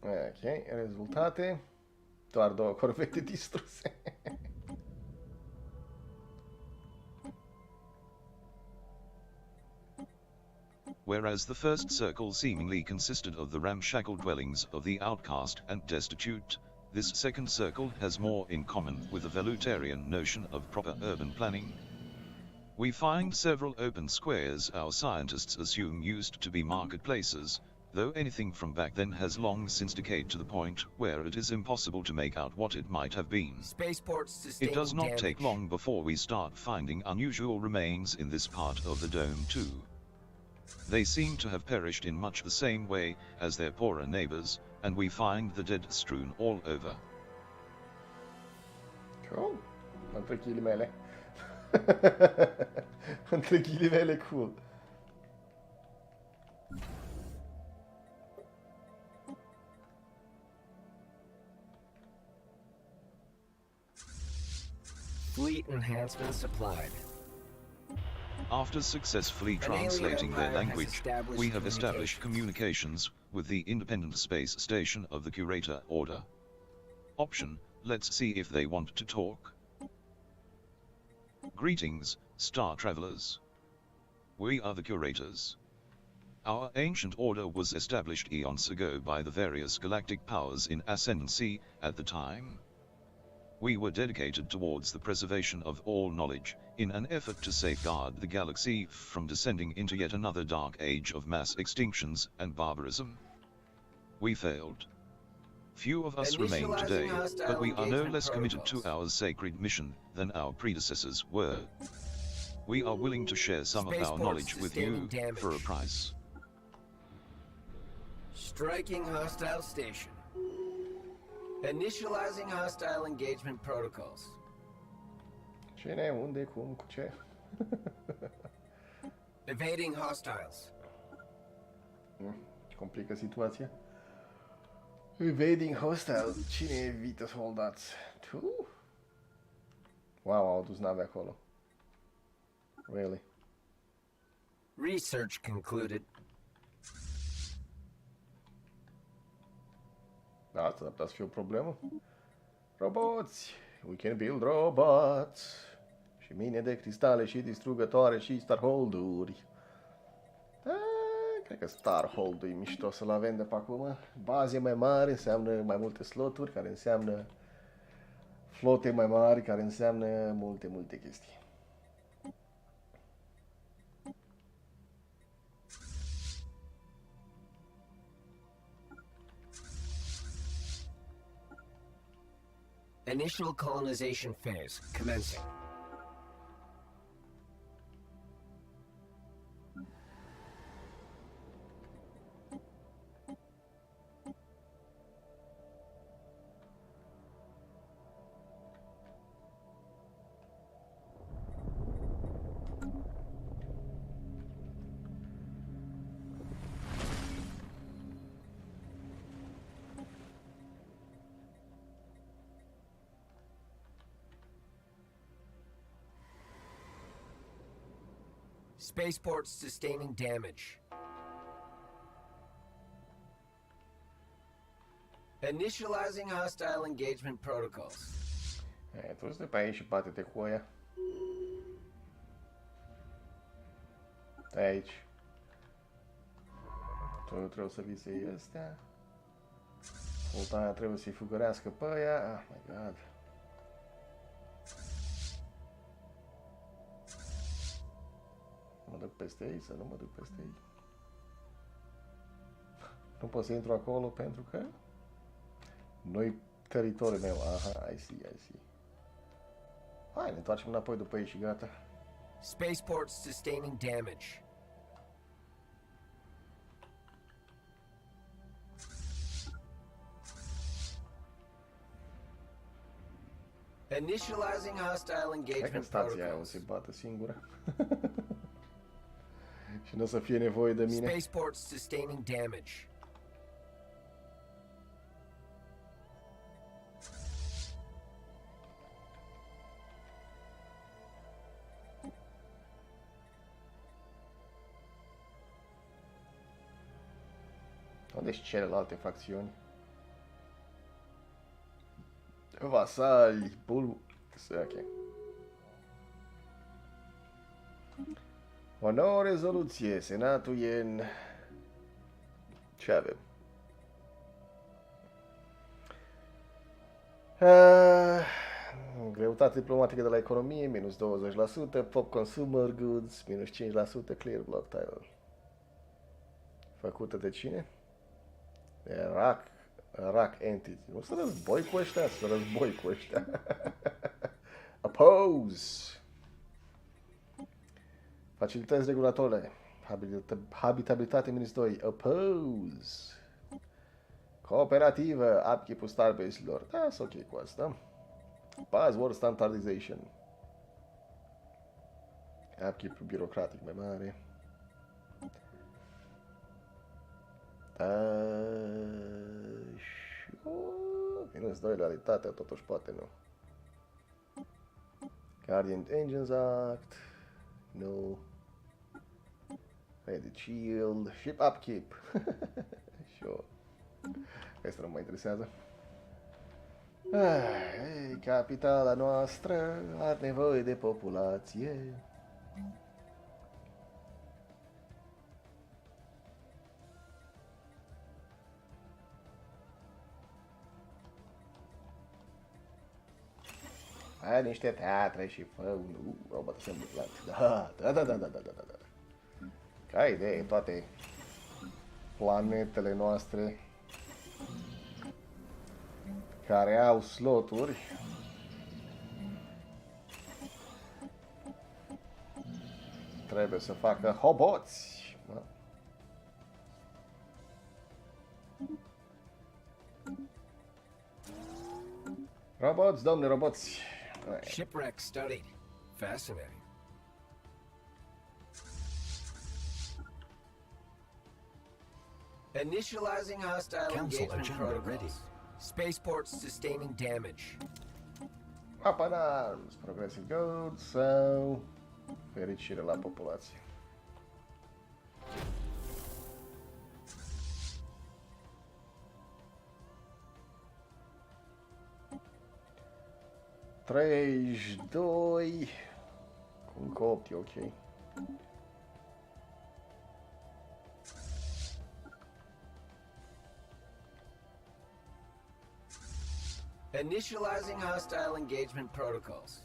Ok, rezultate. Doar 2 corvete distruse. Whereas the first circle seemingly consisted of the ramshackle dwellings of the outcast and destitute, this second circle has more in common with the Velutarian notion of proper urban planning. We find several open squares our scientists assume used to be marketplaces, though anything from back then has long since decayed to the point where it is impossible to make out what it might have been. Spaceports sustaining It does not damage. take long before we start finding unusual remains in this part of the dome too. They seem to have perished in much the same way as their poorer neighbors, and we find the dead strewn all over. Cool. Între ghilimele. Între ghilimele cool. Fleet enhancements applied. After successfully An alien translating their empire has language, established we have established communications with the independent space station of the Curator Order. Option, let's see if they want to talk. Greetings, Star Travelers. We are the Curators. Our ancient order was established eons ago by the various galactic powers in ascendancy at the time. We were dedicated towards the preservation of all knowledge, in an effort to safeguard the galaxy from descending into yet another dark age of mass extinctions and barbarism. We failed. Few of us remain today, but we are no less committed to our sacred mission than our predecessors were. We are willing to share some of our knowledge with you, for a price. Striking hostile station. Initializing hostile engagement protocols. Cine, unde, cum, cu ce? Evading hostiles. Complică situația. Evading hostile. Cine evită soldați? Tu? Wow, au dus nave acolo. Really? Research concluded. Da, asta ar putea să fie o problemă. Roboți! We can build robots! Și mine de cristale și distrugătoare și starhold-uri. Da, cred că starhold-ul e mișto să-l avem de pe acum. Baze mai mari înseamnă mai multe sloturi, care înseamnă flote mai mari, care înseamnă multe chestii. Initial colonization phase commencing. Spaceports sustaining damage. Initializing hostile engagement protocols. Tu stai pe aici și bate-te cu aia. Stai aici. Tu nu trebuie să visei astea. Sultana trebuie să-i fugărească pe aia. Oh my god. Mă duc peste ei sau nu mă duc peste ei? Nu pot să intru acolo pentru că noi teritoriul meu. Aha, I see. Hai, ne întoarcem înapoi după ei și gata. Spaceports sustaining damage. Initializing hostile engagement Cred că stația aia o protocols. să bată singură. Și nu o să fie nevoie de mine. Spaceports sustaining damage. Unde-s celelalte facțiuni? Vasali, ok. O nouă rezoluție. Senatul e în... Ce avem? Greutate diplomatică de la economie, minus 20%, pop consumer goods, minus 5%, clear block tile. Făcută de cine? De Rack entity. Nu să război cu ăștia, să război cu ăștia. Oppose. Facilități regulatoare. Habitabilitate minus 2. Oppose. Cooperativă. Upkeep-ul starbase-lor. Da, sunt ok cu asta. Buzzword standardization. Upkeep-ul birocratic mai mare. Minus 2 realitatea, totuși poate nu. Guardian Engines Act. Nu. Ready Shield. Ship Upkeep. Sure. Asta nu mă interesează. Capitala noastră are nevoie de populație. Ai niște teatre și fă un robot asemblat. Da. Ca idee, toate planetele noastre care au sloturi trebuie să facă hoboți. Da? Roboți, domnule, roboți. Shipwreck studied. Fascinating. Initializing hostile Council engagement agenda protocols. ready. Spaceports sustaining damage. Weapon arms, progressive goods sau fericire la populație. Treizeci doi cu încă 8 e ok. Initializing hostile engagement protocols.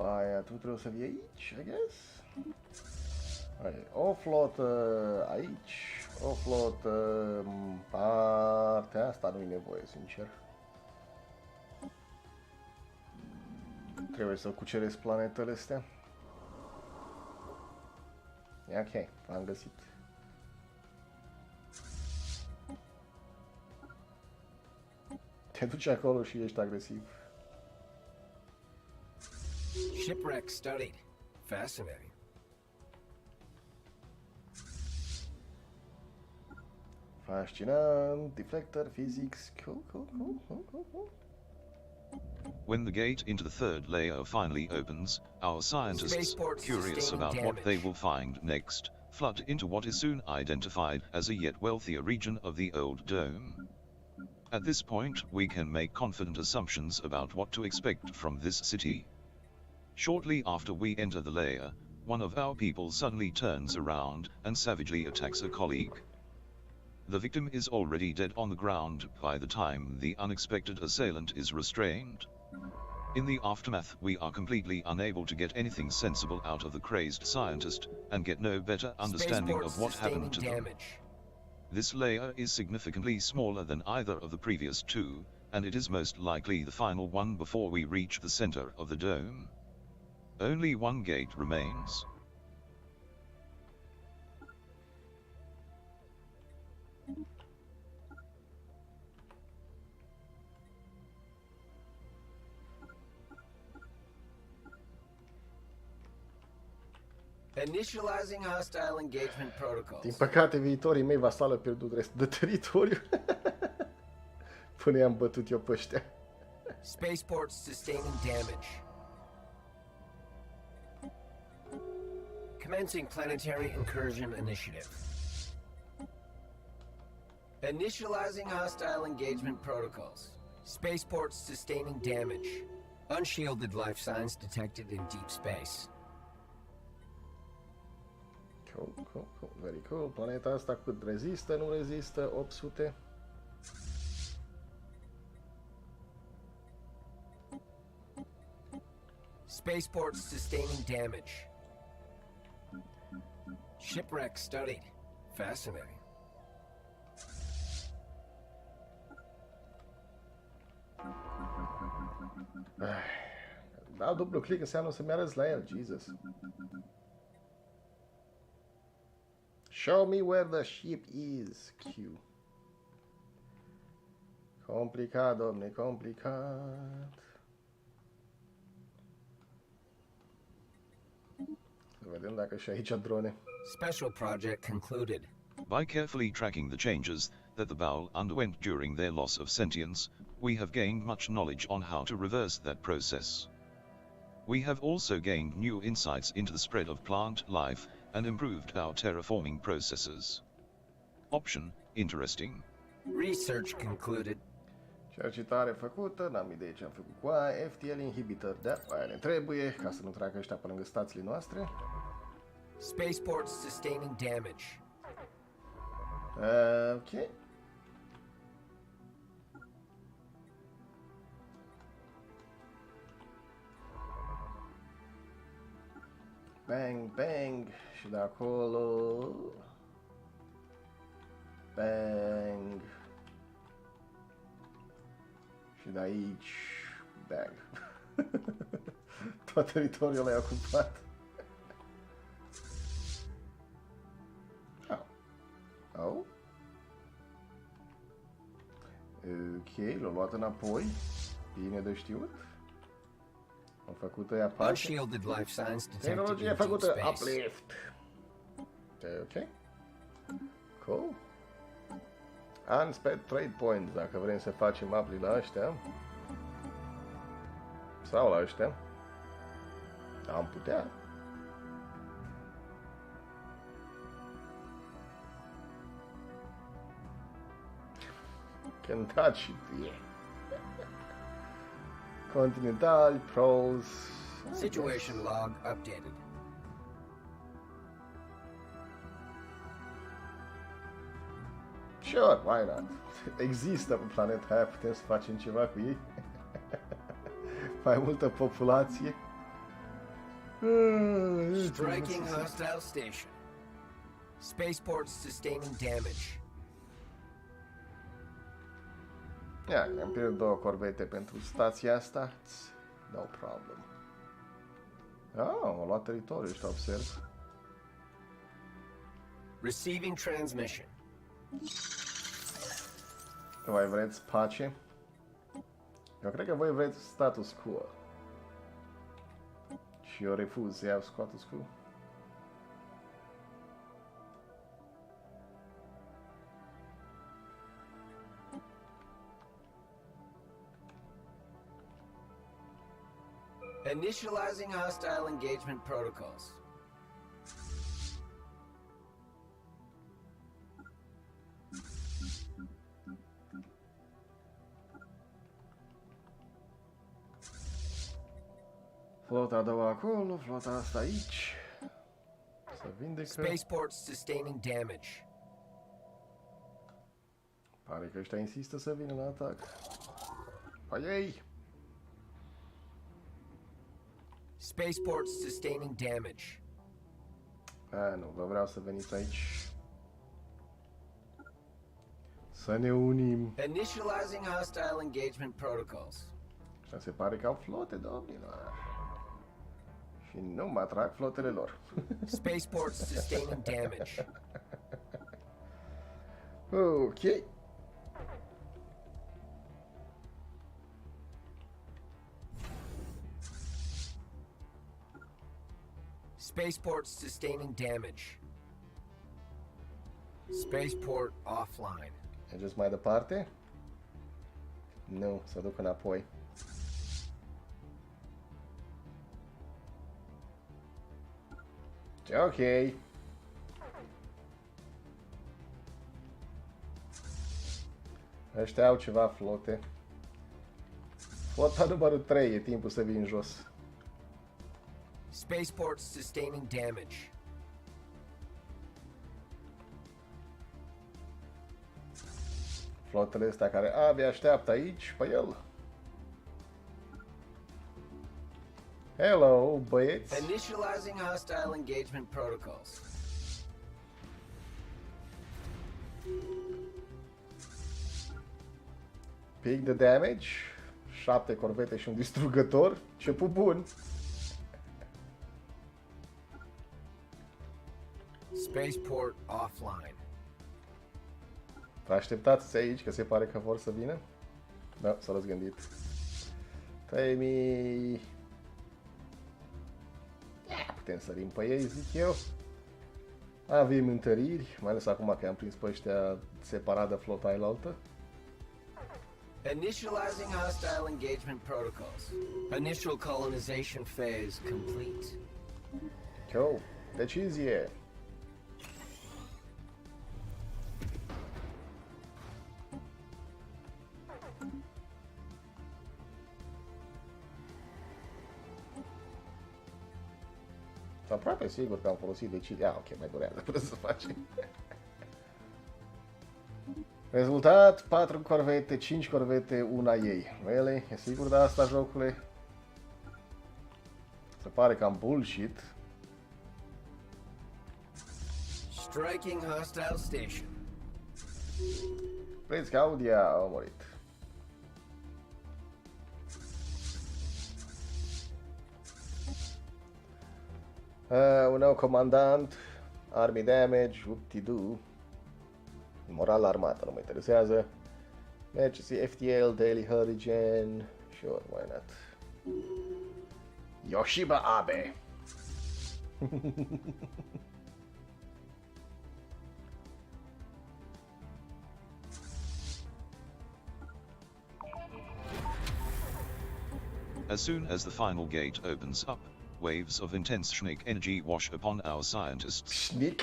Aia, tu trebuie să vii aici, I guess? Hai, o flotă aici, o flotă în partea asta, nu-i nevoie, sincer. Trebuie să cuceresc planetele astea. E ok, am găsit. Te duci acolo și ești agresiv. Shipwreck studied. Fascinating. Fascinant, deflector, physics, cool. When the gate into the third layer finally opens, our scientists, Spaceports curious sustaining about what they damage. will find next, flood into what is soon identified as a yet wealthier region of the old dome. At this point, we can make confident assumptions about what to expect from this city. Shortly after we enter the layer, one of our people suddenly turns around and savagely attacks a colleague. The victim is already dead on the ground by the time the unexpected assailant is restrained. In the aftermath, we are completely unable to get anything sensible out of the crazed scientist, and get no better understanding Spaceports of what happened to sustaining them. damage. This layer is significantly smaller than either of the previous two, and it is most likely the final one before we reach the center of the dome. Only one gate remains. Initializing hostile engagement Din protocols. păcate, viitorii mei vasali au pierdut restul de teritoriu. Până i-am bătut eu pe ăștia. Spaceports sustaining damage. Commencing planetary incursion initiative. Initializing hostile engagement protocols. Spaceports sustaining damage. Unshielded life signs detected in deep space. Cool, very cool. Planeta asta cât rezistă, nu rezistă? 800. Spaceports sustaining damage. Shipwreck studied. Fascinating. Dau dublu click, înseamnă să-mi arăți la el, Jesus. Show me where the ship is, Q. Complicat, domne, complicat. Să vedem dacă și aici drone. Special project concluded. By carefully tracking the changes that the MWAL underwent during their loss of sentience, we have gained much knowledge on how to reverse that process. We have also gained new insights into the spread of plant life and improved our terraforming processes. Option, interesting. Research concluded. Cercetare făcută, n-am idee ce am făcut cu aia. FTL inhibitor, da, aia ne trebuie, ca să nu treacă ăștia pe lângă stațiile noastre. Spaceports sustaining damage. Ok. Bang, bang. Și de acolo... Bang. Și de aici... Bang. Tot teritoriul ăla e ocupat. Oh. Ok, l-a luat înapoi. Bine de știut. Am făcut ăia pași. Unshielded life signs detected in Tehnologie deep făcută. space. Uplift. Ok. Cool. Unspent trade points, dacă vrem să facem upli la ăștia. Sau la ăștia. Am putea. Can touch it, yeah. Continental, pros. Situation log updated. Sure, why not? Există pe planeta aia, putem să facem ceva cu ei. Mai multă populație. Striking hostile station. Spaceports sustaining damage. Ia, am pierdut 2 corbete pentru stația asta. No problem. Am luat teritoriul ăsta, observ. Receiving transmission. Voi vreți pace? Eu cred că voi vreți status quo. Și eu refuz să iau status quo. Initializing hostile engagement protocols. Flota a doua acolo, flota asta aici. Să vindecă. Spaceports sustaining damage. Pare că ăștia insistă să vină la atac. Păi ei! Spaceports sustaining damage. Nu, vă vreau să veniți aici. Să ne unim. Initializing hostile engagement protocols. Așa se pare că au flote, domnilor. Și nu mă atrag flotele lor. Spaceports sustaining damage. Ok. Spaceports sustaining damage. Spaceport offline. Mergeți mai departe? Nu, să duc înapoi. Ok. Ăștia au ceva flote. Flota numărul 3, e timpul să vin jos. Spaceports sustaining damage. Flotele astea care abia așteaptă aici pe el. Hello, băieți. Initializing hostile engagement protocols. Pic de damage. 7 corvete și un distrugător. Început bun. Spaceport offline. Vă așteptați aici, că se pare că vor să vină? Da, s-a răzgândit. 3000. Putem sărim pe ei, zic eu. Avem întăriri, mai ales acum că am prins pe ăștia separat de flota ailaltă. Initializing hostile engagement protocols. Initial colonization phase complete. Cool. Decizie. Aproape sigur că am folosit decizia. Ok, mai durează până să facem. Rezultat, 4 corvete, 5 corvete, una ei. Really? E sigur de asta, jocule? Se pare că am bullshit. Striking hostile station. Vezi că Audia a murit. Un nou comandant, army damage, whoop-de-doo. Moral armată, nu mă interesează. Emergency FTL, Daily Hurricane, sure, why not. Yoshiba Abe. As soon as the final gate opens up, waves of intense Schnick energy wash upon our scientists. Schnick.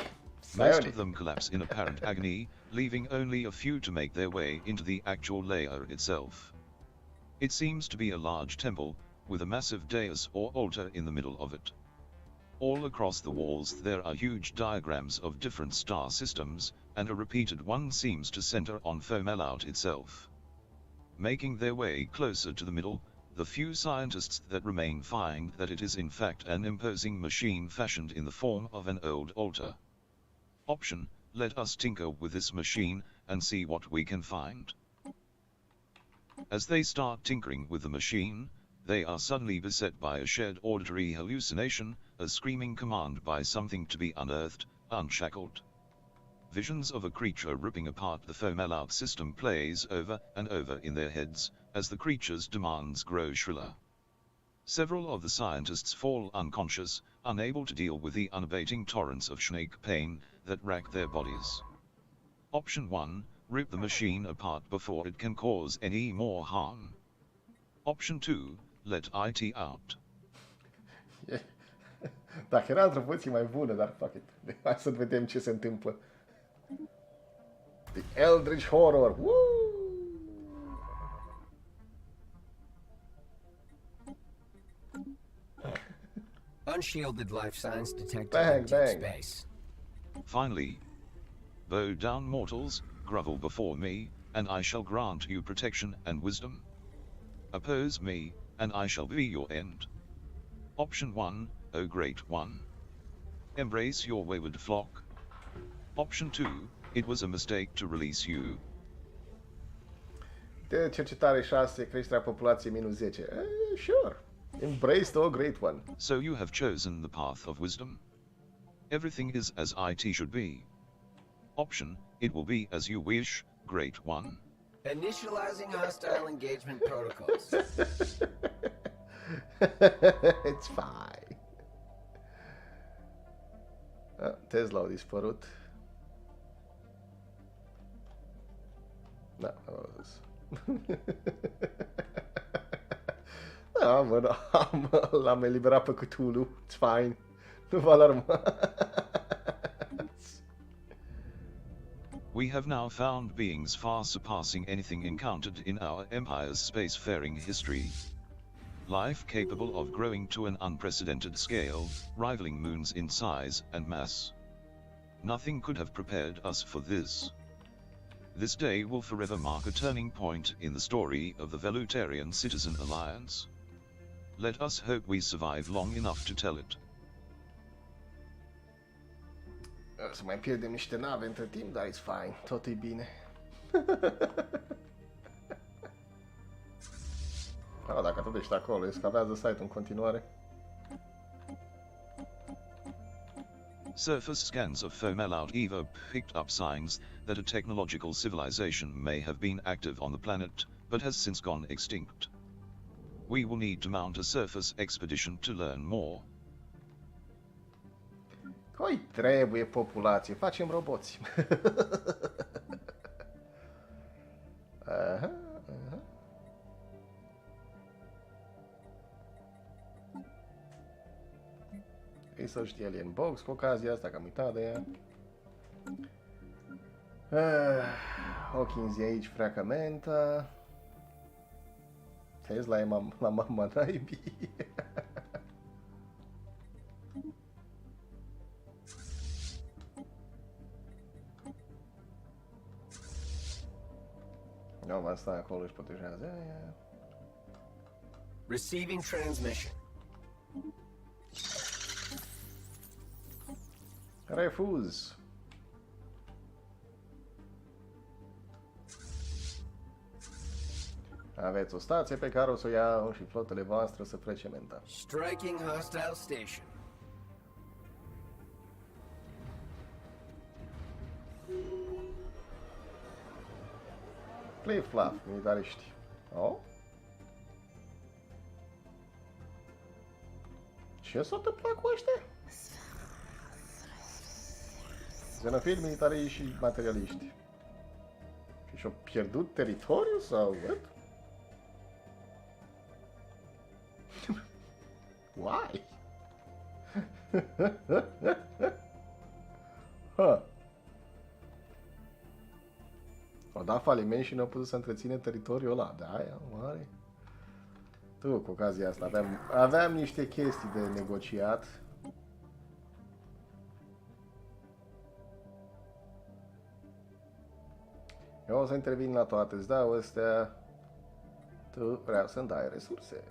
Most of them collapse in apparent agony, leaving only a few to make their way into the actual layer itself. It seems to be a large temple, with a massive dais or altar in the middle of it. All across the walls there are huge diagrams of different star systems, and a repeated one seems to center on Fomalhaut itself. Making their way closer to the middle, the few scientists that remain find that it is in fact an imposing machine fashioned in the form of an old altar. Option: let us tinker with this machine, and see what we can find. As they start tinkering with the machine, they are suddenly beset by a shared auditory hallucination, a screaming command by something to be unearthed, unshackled. Visions of a creature ripping apart the Fomalhaut system plays over and over in their heads, as the creature's demands grow shriller. Several of the scientists fall unconscious, unable to deal with the unabating torrents of Schneck pain that rack their bodies. Option 1, rip the machine apart before it can cause any more harm. Option 2, let IT out. Dacă era într-o poziție mai bună, dar fuck it. Hai să vedem ce se întâmplă. The Eldritch Horror. Woo! Unshielded life signs detected Bang, in deep bang. space. Finally, bow down mortals, grovel before me, and I shall grant you protection and wisdom. Oppose me, and I shall be your end. Option 1, O Great One. Embrace your wayward flock. Option 2, it was a mistake to release you. De cercetare 6, creșterea populației minus 10. Sure. Embrace the Great One. So you have chosen the path of wisdom. Everything is as it should be. Option, it will be as you wish, Great One. Initializing hostile engagement protocols. It's fine. Tesla a dispărut. Da, da, mă, l-am eliberat pe Cthulhu. It's fine. Nu vă alarmați. We have now found beings far surpassing anything encountered in our empire's spacefaring history. Life capable of growing to an unprecedented scale, rivaling moons in size and mass. Nothing could have prepared us for this. This day will forever mark a turning point in the story of the Velutarian Citizen Alliance. Let us hope we survive long enough to tell it. Să mai pierdem niște nave între timp, dar it's fine. Tot e bine. Dacă tot ești acolo, escaladează site-ul în continuare. Surface scans of Fomalhaut Eva picked up signs that a technological civilization may have been active on the planet, but has since gone extinct. We will need to mount a surface expedition to learn more. Coi trebuie populație, facem roboți. Aha, aha. Research the Alien Box, cu ocazia asta, că am uitat de ea. Hawkins e aici, fracamenta. Tesla e la mama naibii. Nu, va sta acolo, își protejează aia. Receiving transmission. Refuz. Aveți o stație pe care o să o iau și flotele voastre să frece menta. Striking hostile station. Flip-flap, militariști. Oh? Ce s-a întâmplat cu ăștia? Xenofili, militari și materialiști. Și și-au pierdut teritoriul sau what? Why? Huh. Au dat faliment și n-au putut să întreține teritoriul ăla. De aia, mare. Tu, cu ocazia asta, aveam niște chestii de negociat. Eu o să intervin la toate, îți dau astea. Tu vreau să-mi dai resurse.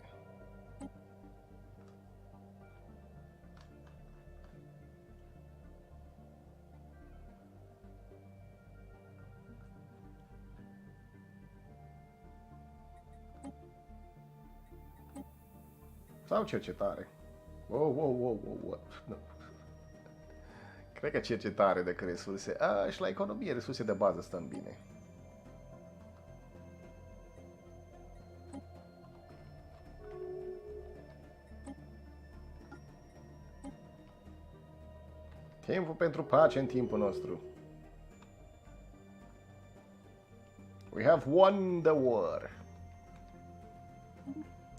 Sau cercetare. Wow. No. Cred că cercetare decât resurse. Și la economie, resurse de bază stăm bine. Timpul pentru pace în timpul nostru. We have won the war.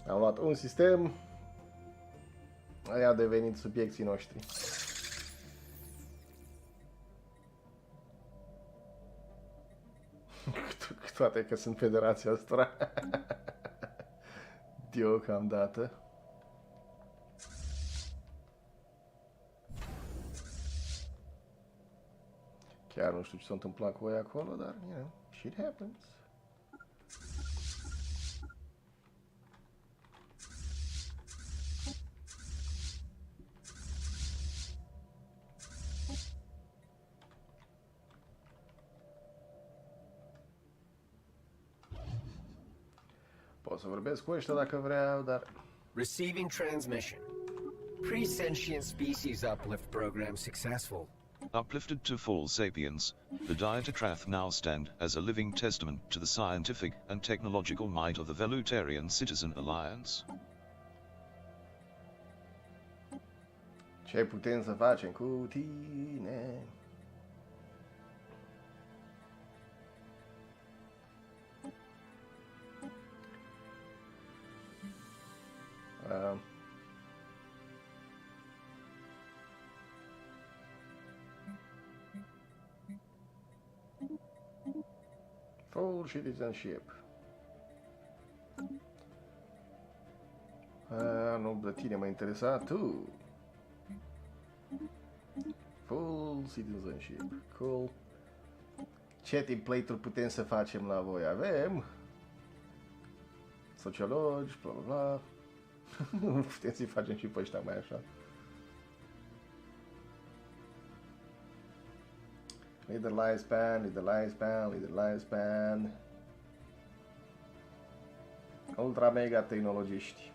Am luat un sistem. Aia a devenit subiecții noștri. Toate că sunt federația asta. Deocamdată. Chiar nu știu ce s-a întâmplat cu ei acolo, dar, you know, shit happens. Pot să vorbesc cu ăștia dacă vreau, dar... Receiving transmission. Pre-sentient species uplift program successful. Uplifted to full sapience, the Dietatrath now stand as a living testament to the scientific and technological might of the Velutarian Citizen Alliance. Ce putem să facem cu tine? Full citizenship. Nu, de tine mă interesa tu. Full citizenship. Cool. Ce template-uri putem să facem la voi? Avem sociologi, bla bla bla. Putem să-i facem și pe ăștia mai așa. Leader lifespan. Ultra mega tehnologiști.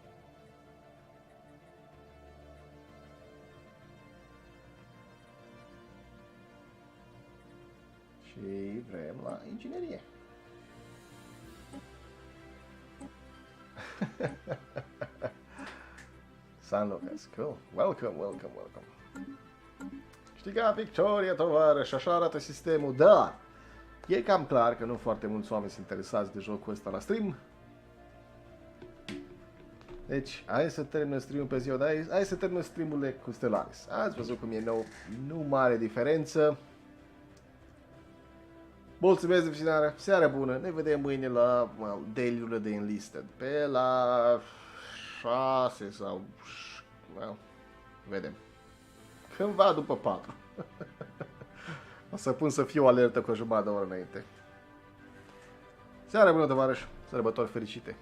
Și vrem la inginerie. San Lucas, cool. Welcome. Câștiga victoria, tovarăși, așa arată sistemul, dar e cam clar că nu foarte mulți oameni sunt interesați de jocul ăsta la stream. Deci, hai să terminăm stream-ul pe ziua de azi, hai să terminăm stream-urile cu Stellaris. Ați văzut cum e nou, nu mare diferență. Mulțumesc de vizionare, seara bună, ne vedem mâine la daily-urile de Enlisted, pe la 6 sau, vedem. Cândva după 4. O să pun să fiu alertă cu o jumătate de oră înainte. Seara bună, tovarăși, sărbători fericite!